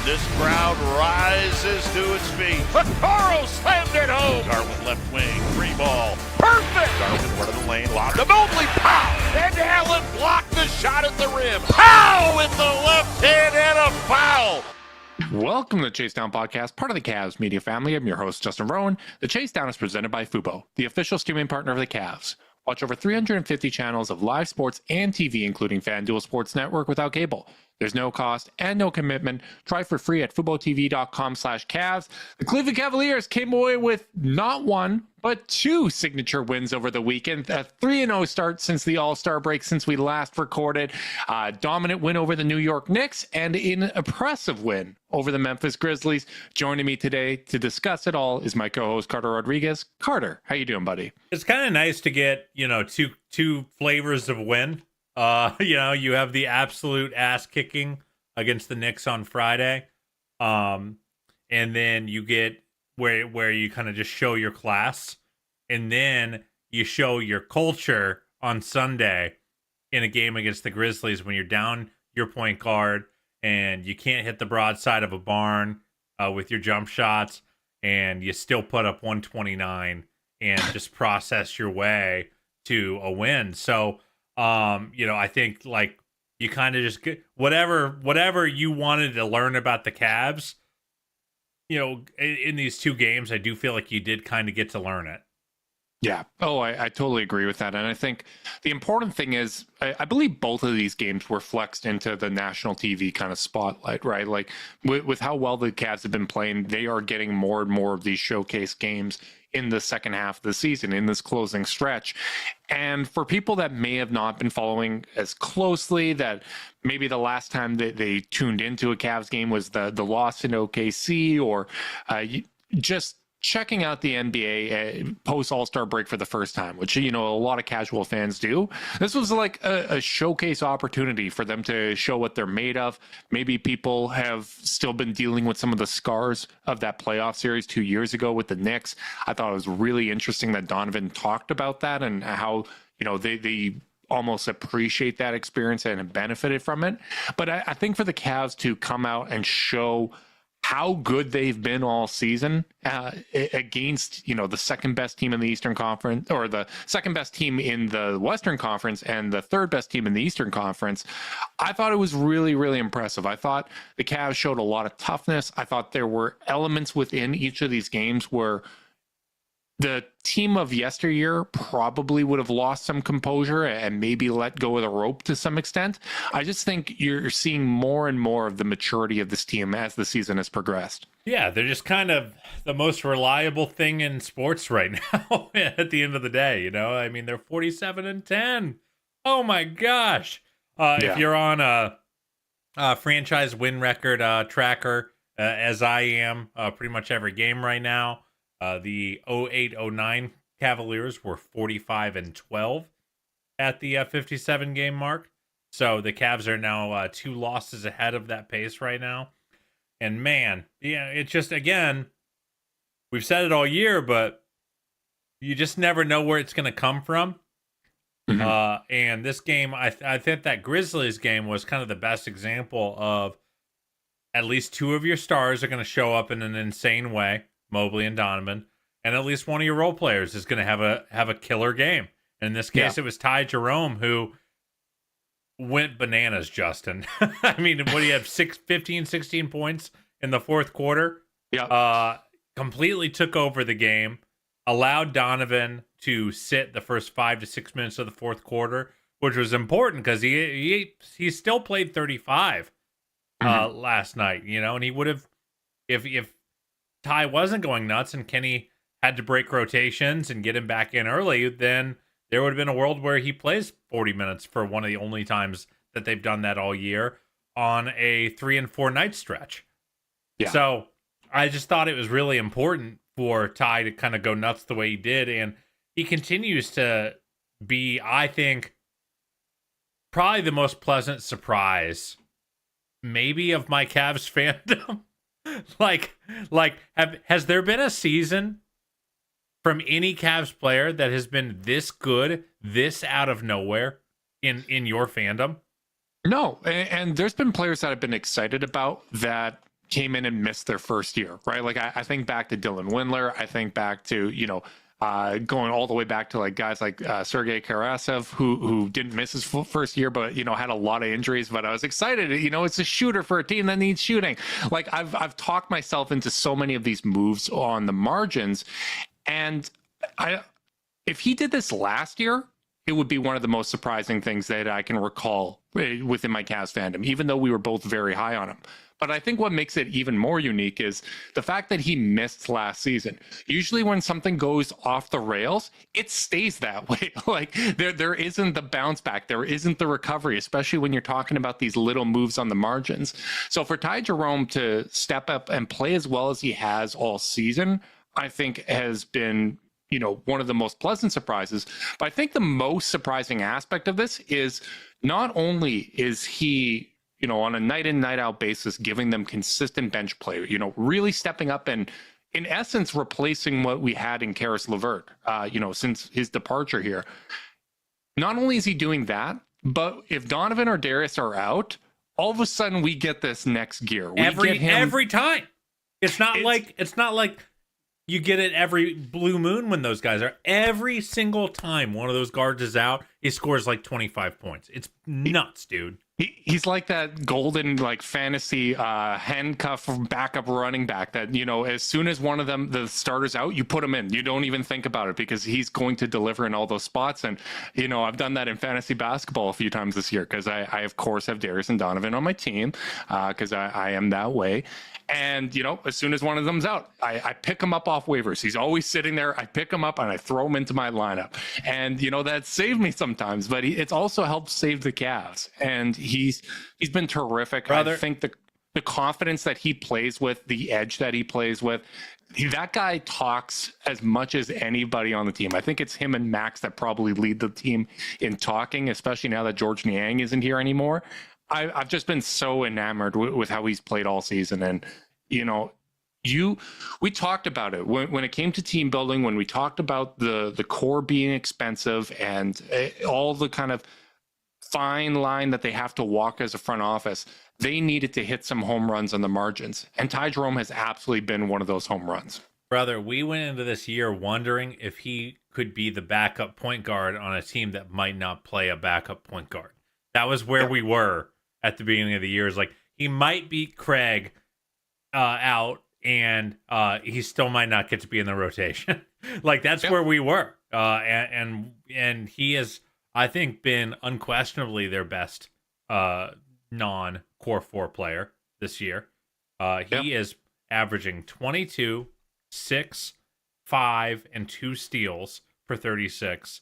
This crowd rises to its feet. Vaccaro slammed it home. Garland left wing, free ball. Perfect! Garland front of the lane, lob to Mobley. Pow! And Allen blocked the shot at the rim. Pow! With the left hand and a foul. Welcome to the Chase Down Podcast, part of the Cavs media family. I'm your host, Justin Rowan. The Chase Down is presented by Fubo, the official streaming partner of the Cavs. Watch over 350 channels of live sports and TV, including FanDuel Sports Network without cable. There's no cost and no commitment. Try for free at FuboTV.com/Cavs. The Cleveland Cavaliers came away with not one, but two signature wins over the weekend. A 3-0 start since the All-Star break, since we last recorded. Dominant win over the New York Knicks and an impressive win over the Memphis Grizzlies. Joining me today to discuss it all is my co-host, Carter Rodriguez. Carter, how you doing, buddy? It's kind of nice to get, two flavors of win. You have the absolute ass kicking against the Knicks on Friday. And then you get where you kind of just show your class, and then you show your culture on Sunday in a game against the Grizzlies when you're down your point guard and you can't hit the broadside of a barn with your jump shots, and you still put up 129 and just process your way to a win. So, I think like you kind of just get whatever you wanted to learn about the Cavs, in these two games, I do feel like you did kind of get to learn it. Yeah. Oh, I totally agree with that. And I think the important thing is, I believe both of these games were flexed into the national TV kind of spotlight, right? Like with how well the Cavs have been playing, they are getting more and more of these showcase games in the second half of the season, in this closing stretch. And for people that may have not been following as closely, that maybe the last time that they tuned into a Cavs game was the loss in OKC, or just checking out the NBA post All-Star break for the first time, which, a lot of casual fans do. This was like a showcase opportunity for them to show what they're made of. Maybe people have still been dealing with some of the scars of that playoff series 2 years ago with the Knicks. I thought it was really interesting that Donovan talked about that and how, they almost appreciate that experience and have benefited from it. But I think for the Cavs to come out and show how good they've been all season against, the second best team in the Eastern Conference, or the second best team in the Western Conference and the third best team in the Eastern Conference, I thought it was really, really impressive. I thought the Cavs showed a lot of toughness. I thought there were elements within each of these games where the team of yesteryear probably would have lost some composure and maybe let go of the rope to some extent. I just think you're seeing more and more of the maturity of this team as the season has progressed. Yeah, they're just kind of the most reliable thing in sports right now at the end of the day, I mean, they're 47-10. Oh my gosh. If you're on a franchise win record tracker, as I am, pretty much every game right now, the 08-09 Cavaliers were 45-12 at the 57 game mark. So the Cavs are now 2 losses ahead of that pace right now. And man, it's just, again, we've said it all year, but you just never know where it's going to come from. Mm-hmm. And this game, I think that Grizzlies game was kind of the best example of at least 2 of your stars are going to show up in an insane way. Mobley and Donovan, and at least one of your role players is going to have a killer game. And in this case, It was Ty Jerome who went bananas, Justin. I mean, what do you have, 16 points in the fourth quarter? Yeah. Completely took over the game, allowed Donovan to sit the first 5 to 6 minutes of the fourth quarter, which was important because he still played 35 last night, and he would have, if Ty wasn't going nuts and Kenny had to break rotations and get him back in early, then there would have been a world where he plays 40 minutes for one of the only times that they've done that all year on a 3 and 4 night stretch. Yeah. So I just thought it was really important for Ty to kind of go nuts the way he did. And he continues to be, I think, probably the most pleasant surprise maybe of my Cavs fandom. Has there been a season from any Cavs player that has been this good, this out of nowhere in your fandom? No, and there's been players that I've been excited about that came in and missed their first year, right? Like I think back to Dylan Windler. I think back to, going all the way back to like guys like Sergei Karasev, who didn't miss his first year, but had a lot of injuries. But I was excited. It's a shooter for a team that needs shooting. Like I've talked myself into so many of these moves on the margins, and if he did this last year, it would be one of the most surprising things that I can recall within my Cavs fandom, even though we were both very high on him. But I think what makes it even more unique is the fact that he missed last season. Usually when something goes off the rails, it stays that way. Like there isn't the bounce back. There isn't the recovery, especially when you're talking about these little moves on the margins. So for Ty Jerome to step up and play as well as he has all season, I think has been one of the most pleasant surprises. But I think the most surprising aspect of this is not only is he on a night in, night out basis, giving them consistent bench play, really stepping up and in essence replacing what we had in Karis LeVert, since his departure here. Not only is he doing that, but if Donovan or Darius are out, all of a sudden we get this next gear. Every time. It's not like you get it every blue moon when those guys are. Every single time one of those guards is out, he scores like 25 points. It's nuts, dude. He's like that golden fantasy handcuff backup running back that, as soon as one of them, the starter's out, you put him in. You don't even think about it because he's going to deliver in all those spots. And, I've done that in fantasy basketball a few times this year because I of course, have Darius and Donovan on my team because I am that way. And, as soon as one of them's out, I pick him up off waivers. He's always sitting there. I pick him up and I throw him into my lineup. And, that saved me sometimes, but it's also helped save the Cavs. And he's been terrific. Brother. I think the confidence that he plays with, the edge that he plays with, that guy talks as much as anybody on the team. I think it's him and Max that probably lead the team in talking, especially now that George Niang isn't here anymore. I've just been so enamored with how he's played all season. And, we talked about it when it came to team building, when we talked about the core being expensive and all the kind of fine line that they have to walk as a front office, they needed to hit some home runs on the margins. And Ty Jerome has absolutely been one of those home runs. Brother, we went into this year wondering if he could be the backup point guard on a team that might not play a backup point guard. That was where we were at the beginning of the year. Is like he might beat Craig out, and he still might not get to be in the rotation. Like that's where we were, and he has, I think, been unquestionably their best non-core 4 player this year. He is averaging 22, 6, 5, and 2 steals for 36,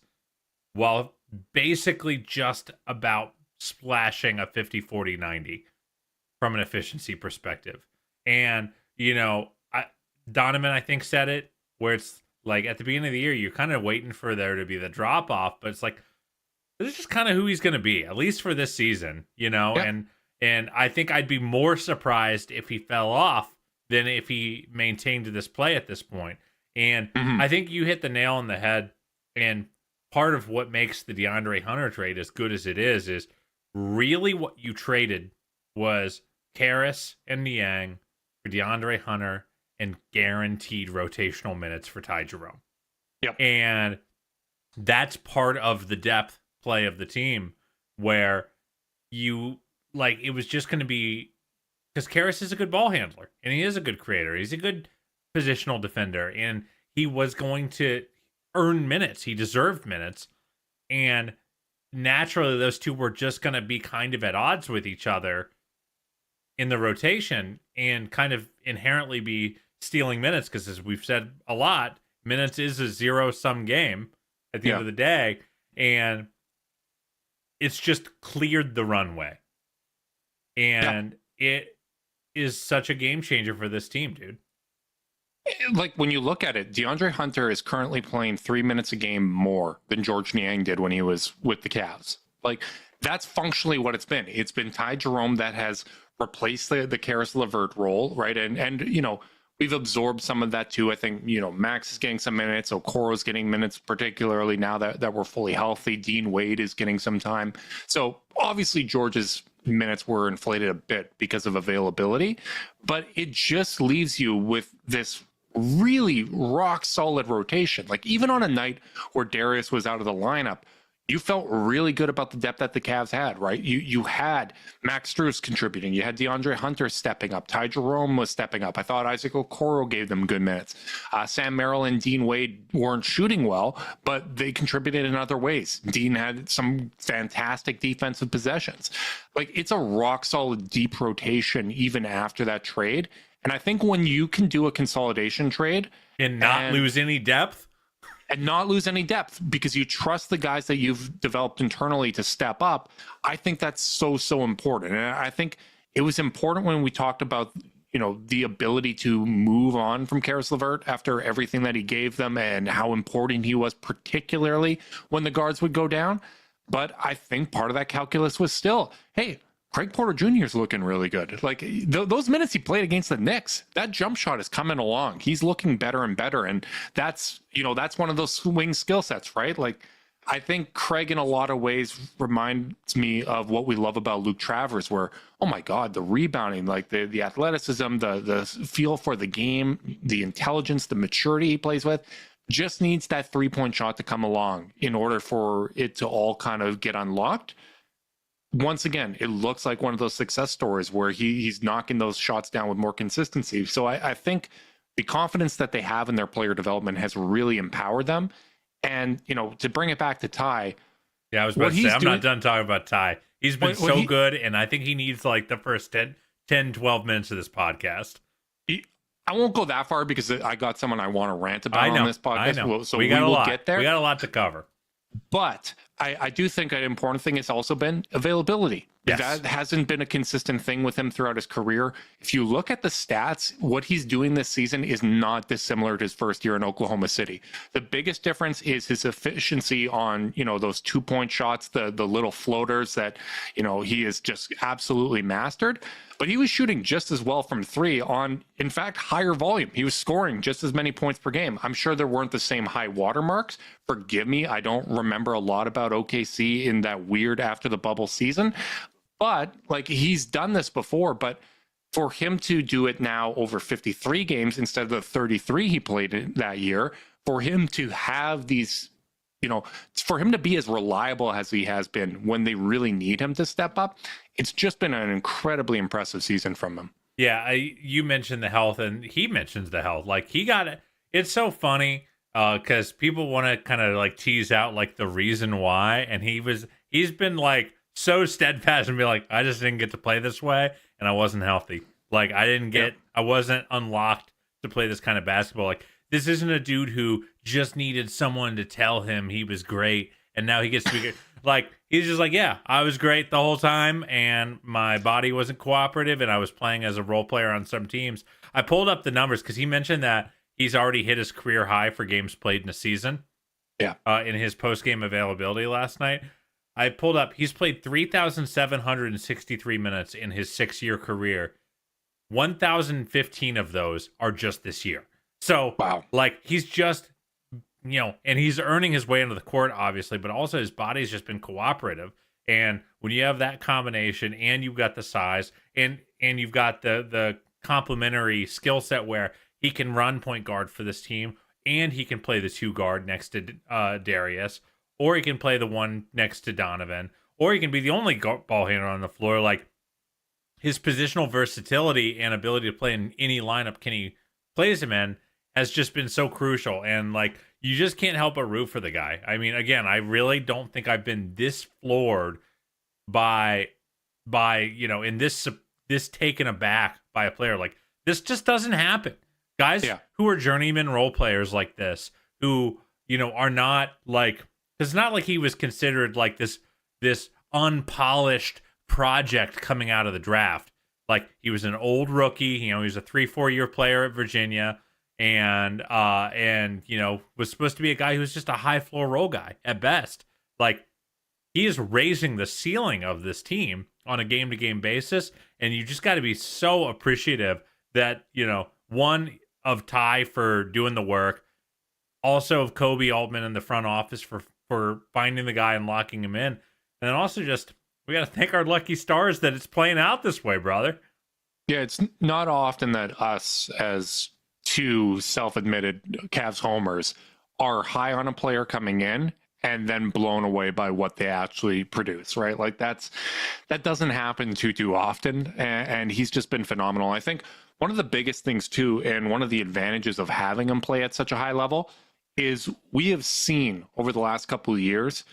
while basically just about splashing a 50-40-90 from an efficiency perspective. And, Donovan, I think, said it, where it's like at the beginning of the year, you're kind of waiting for there to be the drop off, but it's like, this is just kind of who he's going to be, at least for this season, and I think I'd be more surprised if he fell off than if he maintained this play at this point. And I think you hit the nail on the head. And part of what makes the DeAndre Hunter trade as good as it is really what you traded was Karis and Niang for DeAndre Hunter and guaranteed rotational minutes for Ty Jerome. Yep. And that's part of the depth play of the team where it was just going to be, because Karis is a good ball handler and he is a good creator. He's a good positional defender and he was going to earn minutes. He deserved minutes. And naturally, those two were just going to be kind of at odds with each other in the rotation and kind of inherently be stealing minutes because, as we've said a lot, minutes is a zero-sum game at the end of the day. And it's just cleared the runway. And it is such a game changer for this team, dude. Like when you look at it, DeAndre Hunter is currently playing 3 minutes a game more than George Niang did when he was with the Cavs. Like that's functionally what it's been. It's been Ty Jerome that has replaced the Karis LeVert role, right? And we've absorbed some of that too. I think, Max is getting some minutes. Okoro's getting minutes, particularly now that we're fully healthy. Dean Wade is getting some time. So obviously George is minutes were inflated a bit because of availability, but it just leaves you with this really rock solid rotation. Like even on a night where Darius was out of the lineup, you felt really good about the depth that the Cavs had, right? You had Max Strus contributing. You had DeAndre Hunter stepping up. Ty Jerome was stepping up. I thought Isaac Okoro gave them good minutes. Sam Merrill and Dean Wade weren't shooting well, but they contributed in other ways. Dean had some fantastic defensive possessions. Like it's a rock solid deep rotation even after that trade. And I think when you can do a consolidation trade and not lose any depth, because you trust the guys that you've developed internally to step up, I think that's so important. And I think it was important when we talked about, the ability to move on from Karis LeVert after everything that he gave them and how important he was, particularly when the guards would go down. But I think part of that calculus was still, hey, Craig Porter Jr. is looking really good. Like those minutes he played against the Knicks, that jump shot is coming along. He's looking better and better. And that's one of those swing skill sets, right? Like I think Craig in a lot of ways reminds me of what we love about Luke Travers, where, oh my God, the rebounding, like the athleticism, the feel for the game, the intelligence, the maturity he plays with, just needs that 3-point shot to come along in order for it to all kind of get unlocked. Once again, it looks like one of those success stories where he's knocking those shots down with more consistency. So I think the confidence that they have in their player development has really empowered them. And, to bring it back to Ty. Yeah, I was about to say, I'm not done talking about Ty. He's been so good, and I think he needs like the first 10, 12 minutes of this podcast. I won't go that far because I got someone I want to rant about on this podcast. I know. So we will get there. We got a lot to cover. But I do think an important thing has also been availability. Yes. That hasn't been a consistent thing with him throughout his career. If you look at the stats, what he's doing this season is not dissimilar to his first year in Oklahoma City. The biggest difference is his efficiency on, those 2-point shots, the little floaters that, he is just absolutely mastered. But he was shooting just as well from 3 on, in fact, higher volume. He was scoring just as many points per game. I'm sure there weren't the same high watermarks. Forgive me, I don't remember a lot about OKC in that weird after the bubble season. But like he's done this before, but for him to do it now over 53 games instead of the 33 he played in that year, for him to have these, for him to be as reliable as he has been when they really need him to step up, it's just been an incredibly impressive season from him. Yeah, you mentioned the health, and he mentions the health. Like he got it. It's so funny because people want to kind of like tease out like the reason why, and he's been like so steadfast and be like, I just didn't get to play this way, and I wasn't healthy. Like I wasn't unlocked to play this kind of basketball. Like this isn't a dude who just needed someone to tell him he was great, and now he gets to be good. Like he's just like, yeah, I was great the whole time, and my body wasn't cooperative, and I was playing as a role player on some teams. I pulled up the numbers because he mentioned that he's already hit his career high for games played in a season. Yeah. In his post-game availability last night. I pulled up, he's played 3,763 minutes in his 6-year career. 1,015 of those are just this year. So, wow. Like, he's just, and he's earning his way into the court, obviously, but also his body's just been cooperative. And when you have that combination and you've got the size and you've got the complementary skill set where he can run point guard for this team and he can play the 2 guard next to Darius, or he can play the 1 next to Donovan, or he can be the only ball handler on the floor. Like his positional versatility and ability to play in any lineup Kenny plays him in has just been so crucial. And like, you just can't help but root for the guy. I mean, again, I really don't think I've been this floored by in this taken aback by a player. Like this just doesn't happen. Guys who are journeyman role players like this, who, are not like, it's not like he was considered like this unpolished project coming out of the draft. Like he was an old rookie, he was a 3-4 year player at Virginia, and was supposed to be a guy who's just a high floor role guy at best. Like he is raising the ceiling of this team on a game to game basis, and you just got to be so appreciative that one of Ty for doing the work, also of Kobe Altman in the front office for finding the guy and locking him in. And then also just We got to thank our lucky stars that it's playing out this way, brother. Yeah, it's not often that us, as two self-admitted Cavs homers, are high on a player coming in and then blown away by what they actually produce, right? Like that doesn't happen too often, and he's just been phenomenal. I think one of the biggest things too, and one of the advantages of having him play at such a high level, is we have seen over the last couple of years,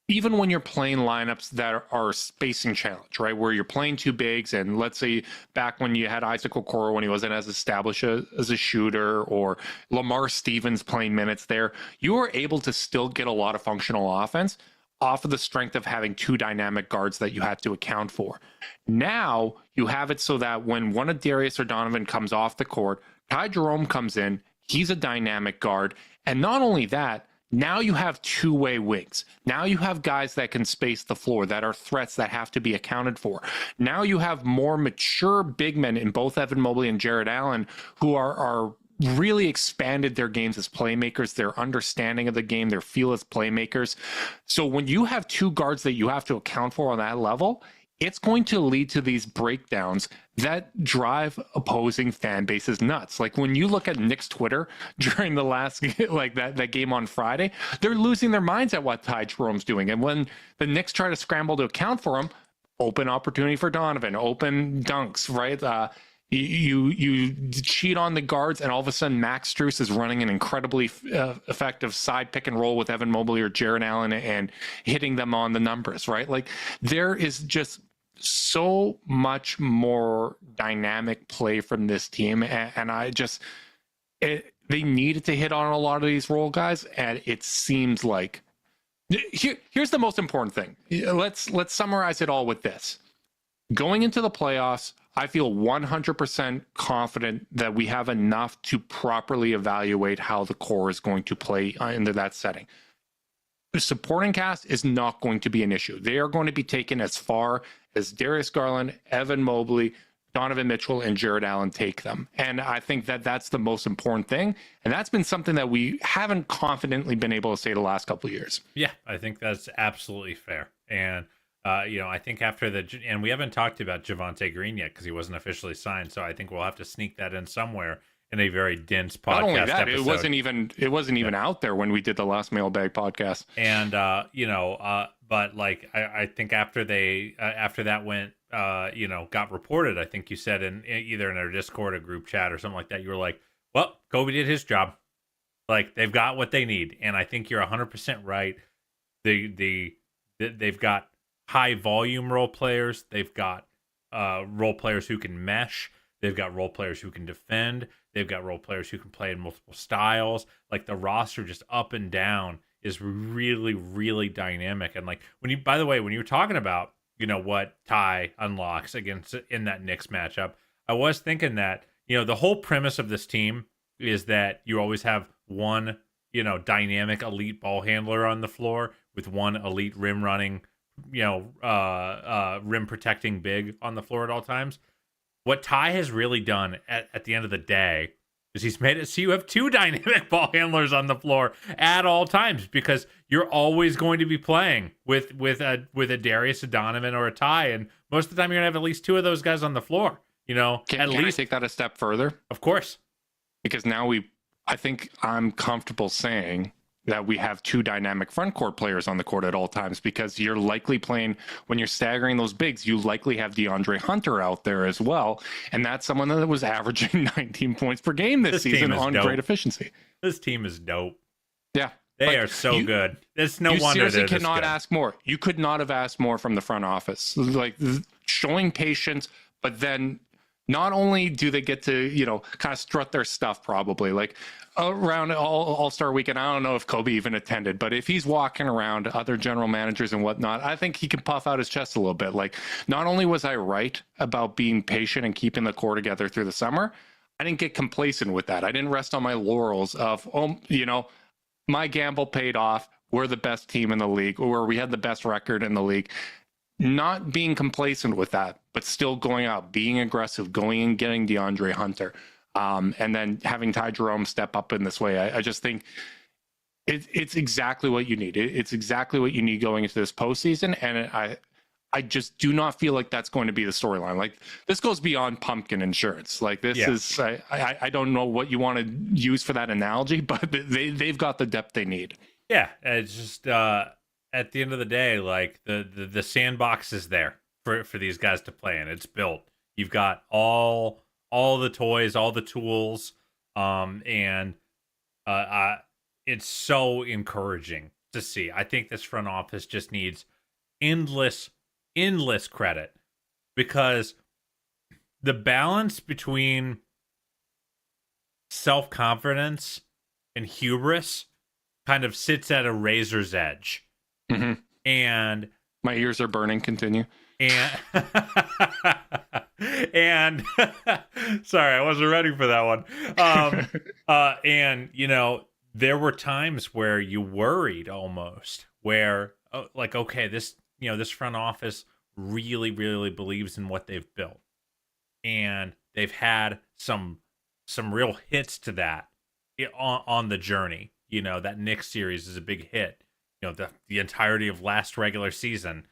even when you're playing lineups that are spacing challenge, right? Where you're playing two bigs, and let's say back when you had Isaac Okoro when he wasn't as established as a shooter, or Lamar Stevens playing minutes there, you were able to still get a lot of functional offense off of the strength of having two dynamic guards that you had to account for. Now you have it so that when one of Darius or Donovan comes off the court, Ty Jerome comes in, he's a dynamic guard. And not only that, now you have two-way wings. Now you have guys that can space the floor, that are threats that have to be accounted for. Now you have more mature big men in both Evan Mobley and Jared Allen who are really expanded their games as playmakers, their understanding of the game, their feel as playmakers. So when you have two guards that you have to account for on that level, it's going to lead to these breakdowns that drive opposing fan bases nuts. Like when you look at Knicks Twitter during the last, like that game on Friday, they're losing their minds at what Ty Jerome's doing. And when the Knicks try to scramble to account for him, open opportunity for Donovan, open dunks, right? You cheat on the guards, and all of a sudden Max Strus is running an incredibly effective side pick and roll with Evan Mobley or Jared Allen and hitting them on the numbers, right? Like there is just so much more dynamic play from this team, and they needed to hit on a lot of these role guys, and it seems like here's the most important thing. Let's summarize it all with this. Going into the playoffs, I feel 100% confident that we have enough to properly evaluate how the core is going to play into that setting. The supporting cast is not going to be an issue. They are going to be taken as far as Darius Garland, Evan Mobley, Donovan Mitchell, and Jared Allen take them. And I think that that's the most important thing. And that's been something that we haven't confidently been able to say the last couple of years. Yeah, I think that's absolutely fair. And, I think after and we haven't talked about Javonte Green yet because he wasn't officially signed. So I think we'll have to sneak that in somewhere in a very dense podcast. Not only that, episode. it wasn't even out there when we did the last mailbag podcast. And but like I think after that went got reported, I think you said in either in our Discord or group chat or something like that, you were like, well, Kobe did his job. Like they've got what they need, and I think you're 100% right. They've got high volume role players. They've got role players who can mesh. They've got role players who can defend. They've got role players who can play in multiple styles. Like the roster just up and down is really, really dynamic. And like when you were talking about, what Ty unlocks in that Knicks matchup, I was thinking that, the whole premise of this team is that you always have one, dynamic elite ball handler on the floor with one elite rim running, rim protecting big on the floor at all times. What Ty has really done at the end of the day is he's made it so you have two dynamic ball handlers on the floor at all times, because you're always going to be playing with a Darius, a Donovan, or a Ty, and most of the time you're gonna have at least two of those guys on the floor. Can I take that a step further? Of course, because now I think I'm comfortable saying that we have two dynamic front court players on the court at all times, because you're likely playing, when you're staggering those bigs, you likely have DeAndre Hunter out there as well. And that's someone that was averaging 19 points per game this season on great efficiency. This team is dope. Yeah. They are so good. It's no wonder you seriously cannot ask more. You could not have asked more from the front office. Like showing patience, but then not only do they get to, kind of strut their stuff probably, like around All-Star Weekend, I don't know if Kobe even attended, but if he's walking around other general managers and whatnot, I think he can puff out his chest a little bit. Like, not only was I right about being patient and keeping the core together through the summer, I didn't get complacent with that. I didn't rest on my laurels of, my gamble paid off. We're the best team in the league, or we had the best record in the league. Not being complacent with that, but still going out, being aggressive, going and getting DeAndre Hunter, and then having Ty Jerome step up in this way. I just think it's exactly what you need. It's exactly what you need going into this postseason. And I just do not feel like that's going to be the storyline. Like, this goes beyond pumpkin insurance. Like, this is, I don't know what you want to use for that analogy, but they've got the depth they need. Yeah, it's just at the end of the day, like the sandbox is there for these guys to play in. It's built. You've got all the toys, all the tools, and it's so encouraging to see. I think this front office just needs endless credit, because the balance between self-confidence and hubris kind of sits at a razor's edge. Mm-hmm. And my ears are burning. Continue. And and sorry, I wasn't ready for that one. And there were times where you worried almost, where like, okay, this front office really believes in what they've built, and they've had some real hits to that on the journey. That Knicks series is a big hit. The entirety of last regular season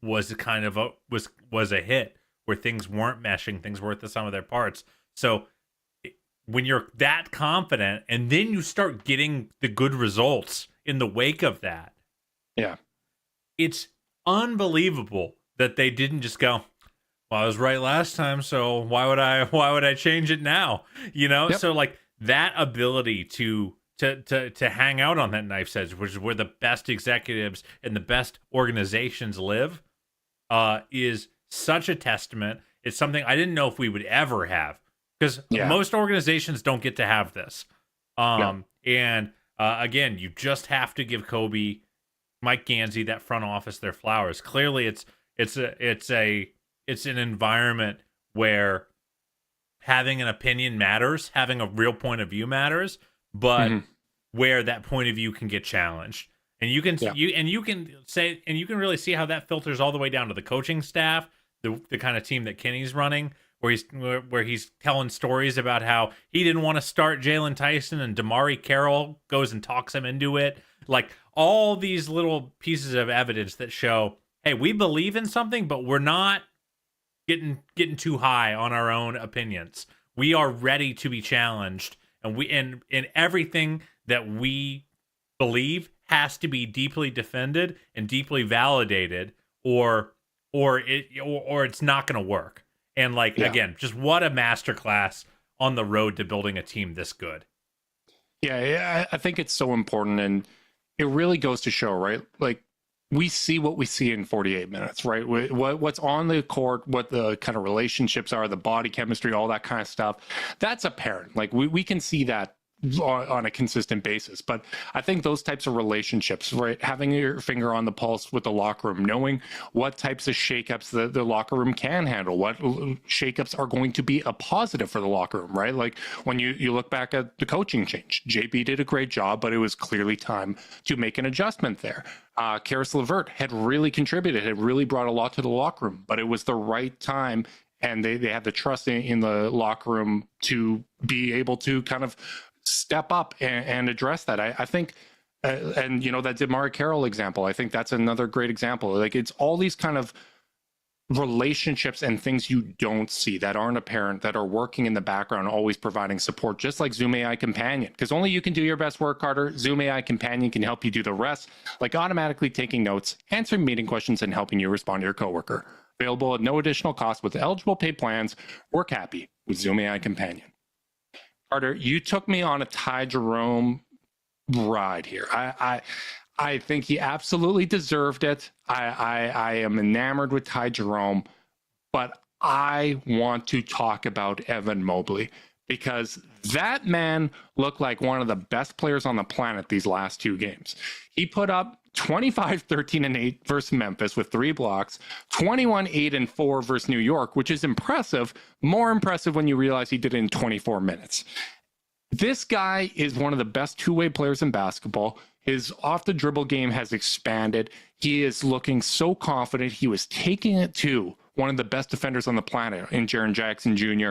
was kind of was a hit, where things weren't meshing, things weren't the sum of their parts. So when you're that confident, and then you start getting the good results in the wake of that, yeah, it's unbelievable that they didn't just go, well, I was right last time, so why would I change it now? Yep. So like that ability to hang out on that knife's edge, which is where the best executives and the best organizations live, is such a testament. It's something I didn't know if we would ever have, because most organizations don't get to have this. And again, you just have to give Kobe, Mike Gansey, that front office, their flowers. Clearly, it's an environment where having an opinion matters, having a real point of view matters, but where that point of view can get challenged. And you can really see how that filters all the way down to the coaching staff, the kind of team that Kenny's running, where he's telling stories about how he didn't want to start Jalen Tyson, and Damari Carroll goes and talks him into it. Like, all these little pieces of evidence that show, hey, we believe in something, but we're not getting too high on our own opinions. We are ready to be challenged, and in everything that we believe has to be deeply defended and deeply validated, or it's not going to work. And again, just what a masterclass on the road to building a team this good. Yeah, I think it's so important, and it really goes to show, right? Like, we see what we see in 48 minutes, right? What's on the court, what the kind of relationships are, the body chemistry, all that kind of stuff. That's apparent. Like, we can see that on a consistent basis. But I think those types of relationships, right, having your finger on the pulse with the locker room, knowing what types of shakeups the locker room can handle, what shakeups are going to be a positive for the locker room, right? Like, when you look back at the coaching change, JB did a great job, but it was clearly time to make an adjustment there. Karis LeVert had really contributed, had really brought a lot to the locker room, but it was the right time, and they had the trust in the locker room to be able to kind of step up and address that. I think, and that Damari Carroll example, I think that's another great example. Like, it's all these kind of relationships and things you don't see, that aren't apparent, that are working in the background, always providing support, just like Zoom AI Companion. Because only you can do your best work, Carter. Zoom AI Companion can help you do the rest, like automatically taking notes, answering meeting questions, and helping you respond to your coworker. Available at no additional cost with eligible paid plans. Work happy with Zoom AI Companion. Carter, you took me on a Ty Jerome ride here. I think he absolutely deserved it. I am enamored with Ty Jerome, but I want to talk about Evan Mobley, because that man looked like one of the best players on the planet these last two games. He put up 25, 13, and 8 versus Memphis with 3 blocks, 21, 8, and 4 versus New York, which is impressive. More impressive when you realize he did it in 24 minutes. This guy is one of the best two-way players in basketball. His off-the-dribble game has expanded. He is looking so confident. He was taking it to one of the best defenders on the planet in Jaren Jackson Jr.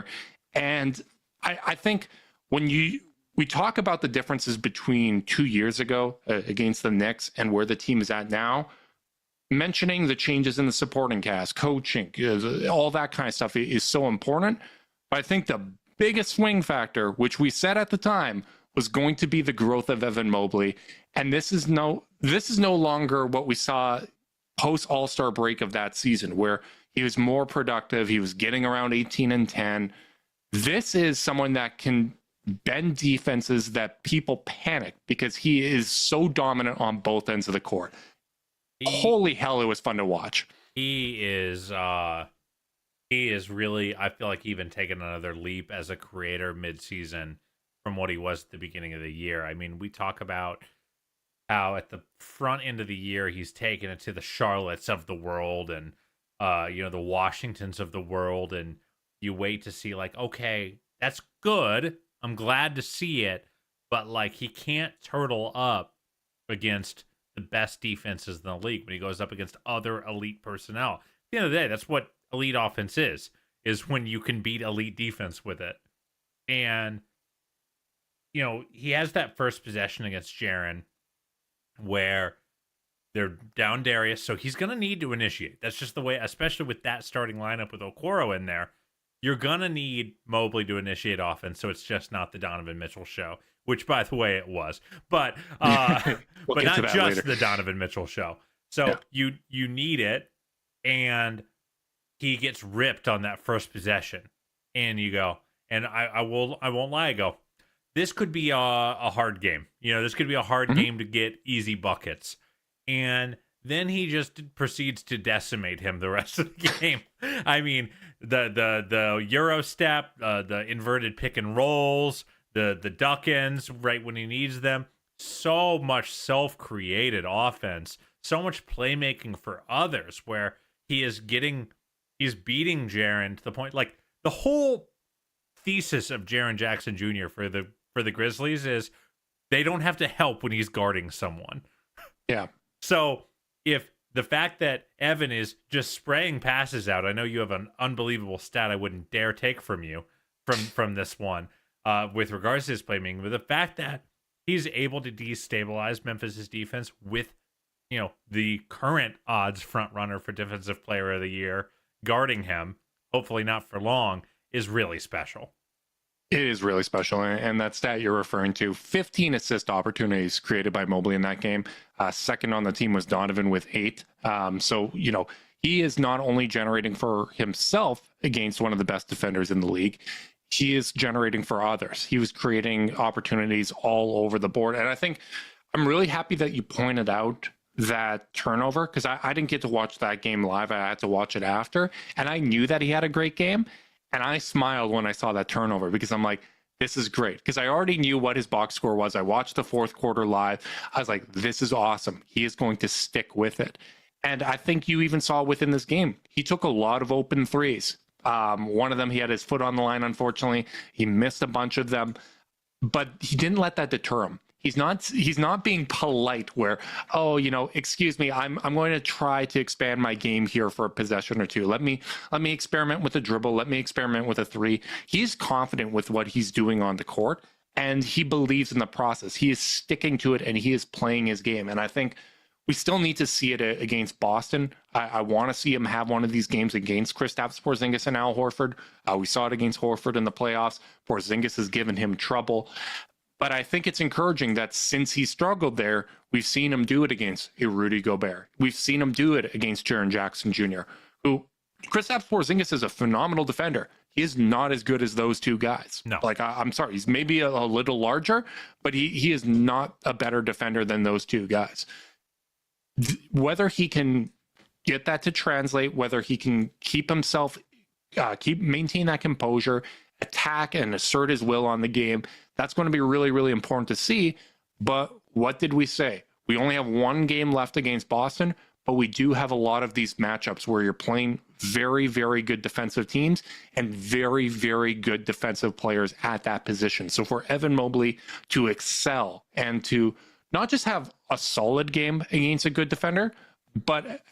And I think when we talk about the differences between 2 years ago against the Knicks and where the team is at now, mentioning the changes in the supporting cast, coaching, all that kind of stuff is so important. But I think the biggest swing factor, which we said at the time, was going to be the growth of Evan Mobley. And this is no longer what we saw post All-Star break of that season, where he was more productive. He was getting around 18 and 10. This is someone that can bend defenses that people panic because he is so dominant on both ends of the court. Holy hell, it was fun to watch. He is really, I feel like, even taken another leap as a creator midseason from what he was at the beginning of the year. I mean, we talk about how at the front end of the year, he's taken it to the Charlottes of the world and, the Washingtons of the world. And you wait to see, like, okay, that's good. I'm glad to see it. But, like, he can't turtle up against the best defenses in the league when he goes up against other elite personnel. At the end of the day, that's what elite offense is when you can beat elite defense with it. And, he has that first possession against Jaren where they're down Darius, so he's going to need to initiate. That's just the way, especially with that starting lineup with Okoro in there, you're going to need Mobley to initiate offense, so it's just not the Donovan Mitchell show, which, by the way, it was. But but not just later. The Donovan Mitchell show. So you need it, and he gets ripped on that first possession. And you go, and I won't lie, I go, this could be a hard game. This could be a hard game to get easy buckets. And then he just proceeds to decimate him the rest of the game. I mean, the Euro step, the inverted pick and rolls, the duck ends right when he needs them. So much self-created offense, so much playmaking for others where he's beating Jaren to the point, like, the whole thesis of Jaren Jackson Jr. for the Grizzlies is they don't have to help when he's guarding someone. Yeah. So if the fact that Evan is just spraying passes out, I know you have an unbelievable stat I wouldn't dare take from you from this one with regards to his playmaking, but the fact that he's able to destabilize Memphis's defense with, the current odds front runner for Defensive Player of the Year guarding him, hopefully not for long, is really special. It is really special. And that stat you're referring to, 15 assist opportunities created by Mobley in that game. Second on the team was Donovan with 8. So, he is not only generating for himself against one of the best defenders in the league, he is generating for others. He was creating opportunities all over the board. And I think I'm really happy that you pointed out that turnover, because I didn't get to watch that game live. I had to watch it after. And I knew that he had a great game. And I smiled when I saw that turnover because I'm like, this is great. Because I already knew what his box score was. I watched the fourth quarter live. I was like, this is awesome. He is going to stick with it. And I think you even saw within this game, he took a lot of open threes. One of them, he had his foot on the line, unfortunately. He missed a bunch of them. But he didn't let that deter him. He's not being polite where, excuse me, I'm going to try to expand my game here for a possession or two. Let me experiment with a dribble. Let me experiment with a three. He's confident with what he's doing on the court, and he believes in the process. He is sticking to it, and he is playing his game. And I think we still need to see it against Boston. I want to see him have one of these games against Kristaps Porzingis and Al Horford. We saw it against Horford in the playoffs. Porzingis has given him trouble. But I think it's encouraging that since he struggled there, we've seen him do it against a Rudy Gobert. We've seen him do it against Jaren Jackson Jr., who Kristaps Porzingis is a phenomenal defender. He is not as good as those two guys. No. I'm sorry. He's maybe a little larger, but he is not a better defender than those two guys. Whether he can get that to translate, whether he can keep himself, maintain that composure, attack and assert his will on the game, that's going to be really, really important to see. But what did we say? We only have one game left against Boston, but we do have a lot of these matchups where you're playing very, very good defensive teams and very, very good defensive players at that position. So for Evan Mobley to excel and to not just have a solid game against a good defender, but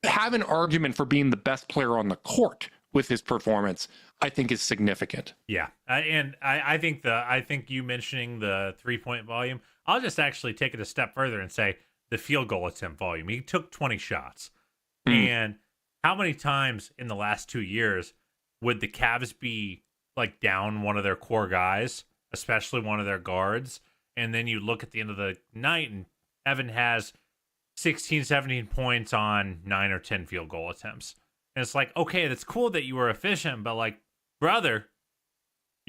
have an argument for being the best player on the court with his performance, I think is significant. Yeah. And I think you mentioning the 3-point volume, I'll just actually take it a step further and say the field goal attempt volume. He took 20 shots. And how many times in the last 2 years would the Cavs be like down one of their core guys, especially one of their guards, and then you look at the end of the night and Evan has 16, 17 points on 9 or 10 field goal attempts. And it's like, okay, that's cool that you were efficient, but like, brother,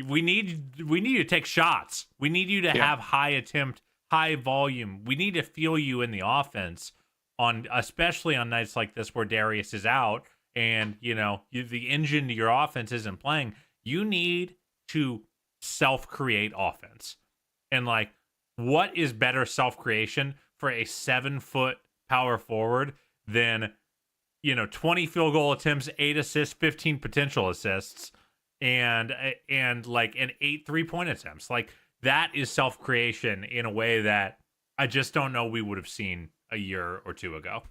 we need you to take shots. We need you to have high attempt, high volume. We need to feel you in the offense especially on nights like this where Darius is out and, the engine to your offense isn't playing. You need to self-create offense. And like, what is better self-creation for a 7-foot power forward than 20 field goal attempts, 8 assists, 15 potential assists, and like an 8 3-point attempts? Like, that is self-creation in a way that I just don't know we would have seen a year or two ago.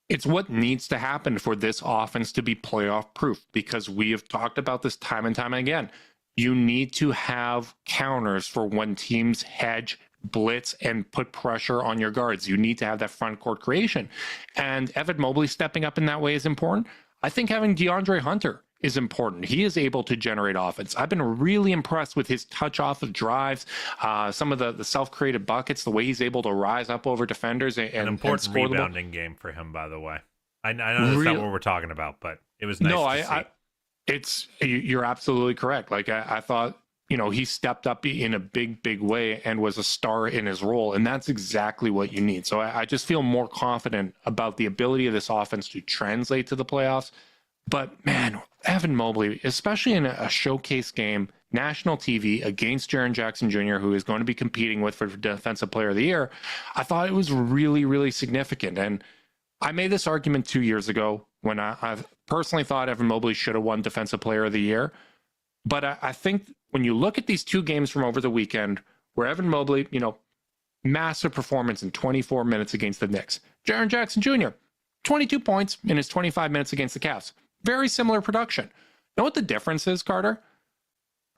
It's what needs to happen for this offense to be playoff proof, because we have talked about this time and time again. You need to have counters for when teams hedge, blitz, and put pressure on your guards. You need to have that front court creation. And Evan Mobley stepping up in that way is important. I think having DeAndre Hunter is important. He is able to generate offense. I've been really impressed with his touch off of drives, some of the self-created buckets, the way he's able to rise up over defenders and an important score rebounding game for him, by the way. I know that's not what we're talking about, but it was nice to see. You're absolutely correct. Like I thought, he stepped up in a big way and was a star in his role. And that's exactly what you need. So I just feel more confident about the ability of this offense to translate to the playoffs. But man, Evan Mobley, especially in a showcase game, national TV against Jaren Jackson Jr., who is going to be competing with for Defensive Player of the Year, I thought it was really, really significant. And I made this argument 2 years ago when I personally thought Evan Mobley should have won Defensive Player of the Year. But I think when you look at these two games from over the weekend, where Evan Mobley, massive performance in 24 minutes against the Knicks. Jaren Jackson Jr., 22 points in his 25 minutes against the Cavs. Very similar production. Know what the difference is, Carter?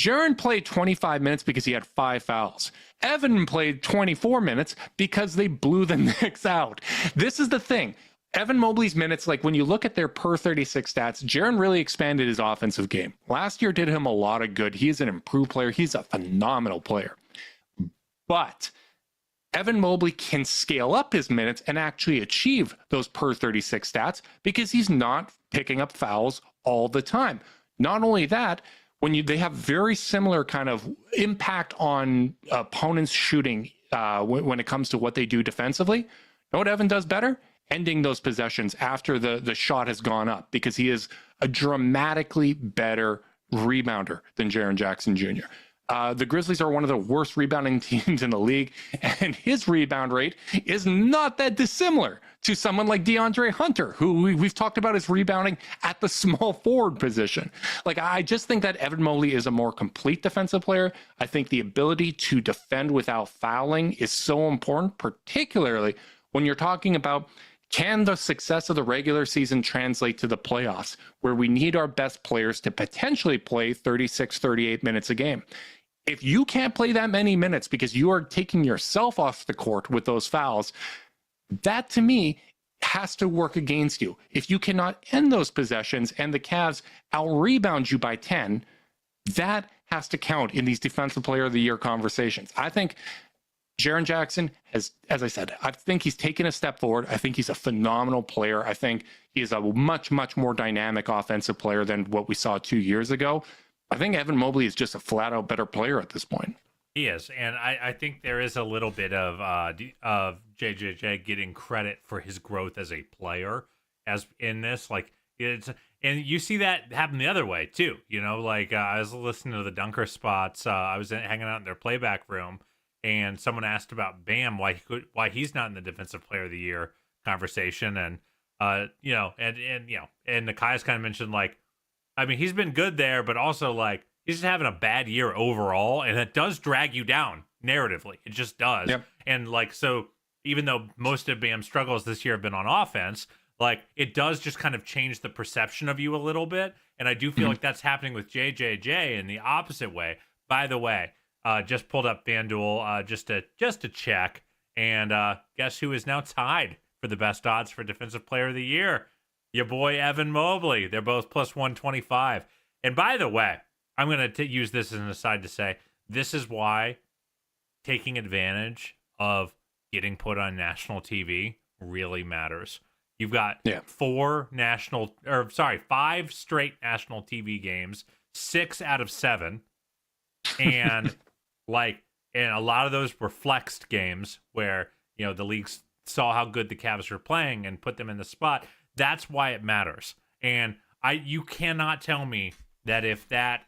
Jaren played 25 minutes because he had 5 fouls. Evan played 24 minutes because they blew the Knicks out. This is the thing. Evan Mobley's minutes, like when you look at their per 36 stats, Jaren really expanded his offensive game. Last year did him a lot of good. He's an improved player. He's a phenomenal player. But Evan Mobley can scale up his minutes and actually achieve those per 36 stats because he's not picking up fouls all the time. Not only that, they have very similar kind of impact on opponents' shooting when it comes to what they do defensively. You know what Evan does better? Ending those possessions after the shot has gone up, because he is a dramatically better rebounder than Jaren Jackson Jr. The Grizzlies are one of the worst rebounding teams in the league, and his rebound rate is not that dissimilar to someone like DeAndre Hunter, who we've talked about his rebounding at the small forward position. Like, I just think that Evan Mobley is a more complete defensive player. I think the ability to defend without fouling is so important, particularly when you're talking about, can the success of the regular season translate to the playoffs, where we need our best players to potentially play 36, 38 minutes a game? If you can't play that many minutes because you are taking yourself off the court with those fouls, that to me has to work against you. If you cannot end those possessions and the Cavs out-rebound you by 10, that has to count in these Defensive Player of the Year conversations. I think Jaren Jackson has, as I said, I think he's taken a step forward. I think he's a phenomenal player. I think he is a much, much more dynamic offensive player than what we saw 2 years ago. I think Evan Mobley is just a flat-out better player at this point. He is, and I think there is a little bit of JJJ getting credit for his growth as a player, as in this, like it's, and you see that happen the other way too. I was listening to the Dunker Spots. I was hanging out in their playback room, and someone asked about Bam, why he's not in the Defensive Player of the Year conversation, and Nakai's kind of mentioned, like, I mean, he's been good there, but also like he's just having a bad year overall, and it does drag you down narratively. It just does. Yep. And like, so even though most of Bam's struggles this year have been on offense, like it does just kind of change the perception of you a little bit. And I do feel like that's happening with JJJ in the opposite way. By the way, just pulled up FanDuel just to check, and guess who is now tied for the best odds for Defensive Player of the Year? your boy Evan Mobley. They're both plus 125. And by the way, I'm going to use this as an aside to say this is why taking advantage of getting put on national TV really matters. You've got 5 straight national TV games, 6 out of 7. And and a lot of those were flexed games where, the leagues saw how good the Cavs were playing and put them in the spot. That's why it matters. And you cannot tell me that if that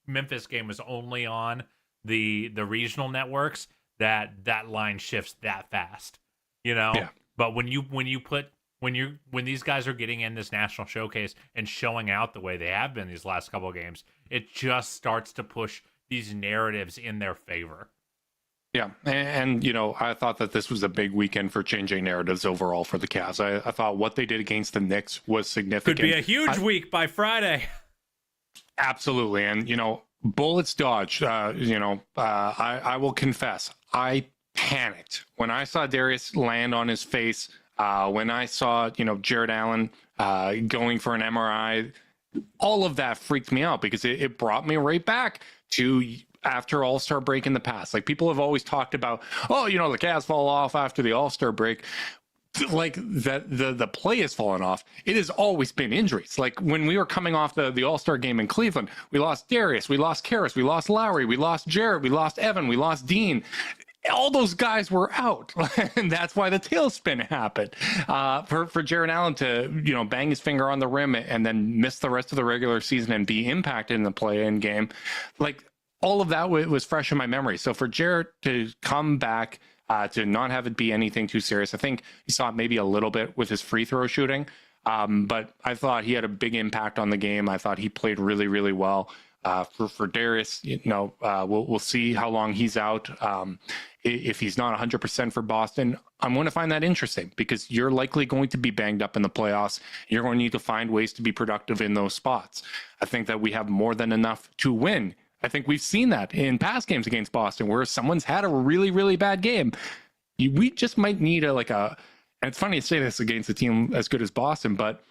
Memphis game was only on the regional networks, that line shifts that fast. Yeah. But when these guys are getting in this national showcase and showing out the way they have been these last couple of games, it just starts to push these narratives in their favor. Yeah, and I thought that this was a big weekend for changing narratives overall for the Cavs. I thought what they did against the Knicks was significant. Could be a huge week by Friday. Absolutely, and bullets dodged. I will confess, I panicked when I saw Darius land on his face. When I saw Jared Allen going for an MRI, all of that freaked me out because it brought me right back to after All-Star break in the past. Like, people have always talked about, the Cavs fall off after the All-Star break. Like, the play has fallen off. It has always been injuries. Like, when we were coming off the All-Star game in Cleveland, we lost Darius, we lost Karras, we lost Lowry, we lost Jarrett, we lost Evan, we lost Dean. All those guys were out, and that's why the tailspin happened. For Jared Allen to bang his finger on the rim and then miss the rest of the regular season and be impacted in the play-in game, like, all of that was fresh in my memory. So for Jared to come back, to not have it be anything too serious, I think you saw it maybe a little bit with his free throw shooting, but I thought he had a big impact on the game. I thought he played really, really well. For Darius, we'll see how long he's out. If he's not 100% for Boston, I'm going to find that interesting because you're likely going to be banged up in the playoffs. You're going to need to find ways to be productive in those spots. I think that we have more than enough to win. I think we've seen that in past games against Boston where someone's had a really, really bad game. We just might need and it's funny to say this against a team as good as Boston, but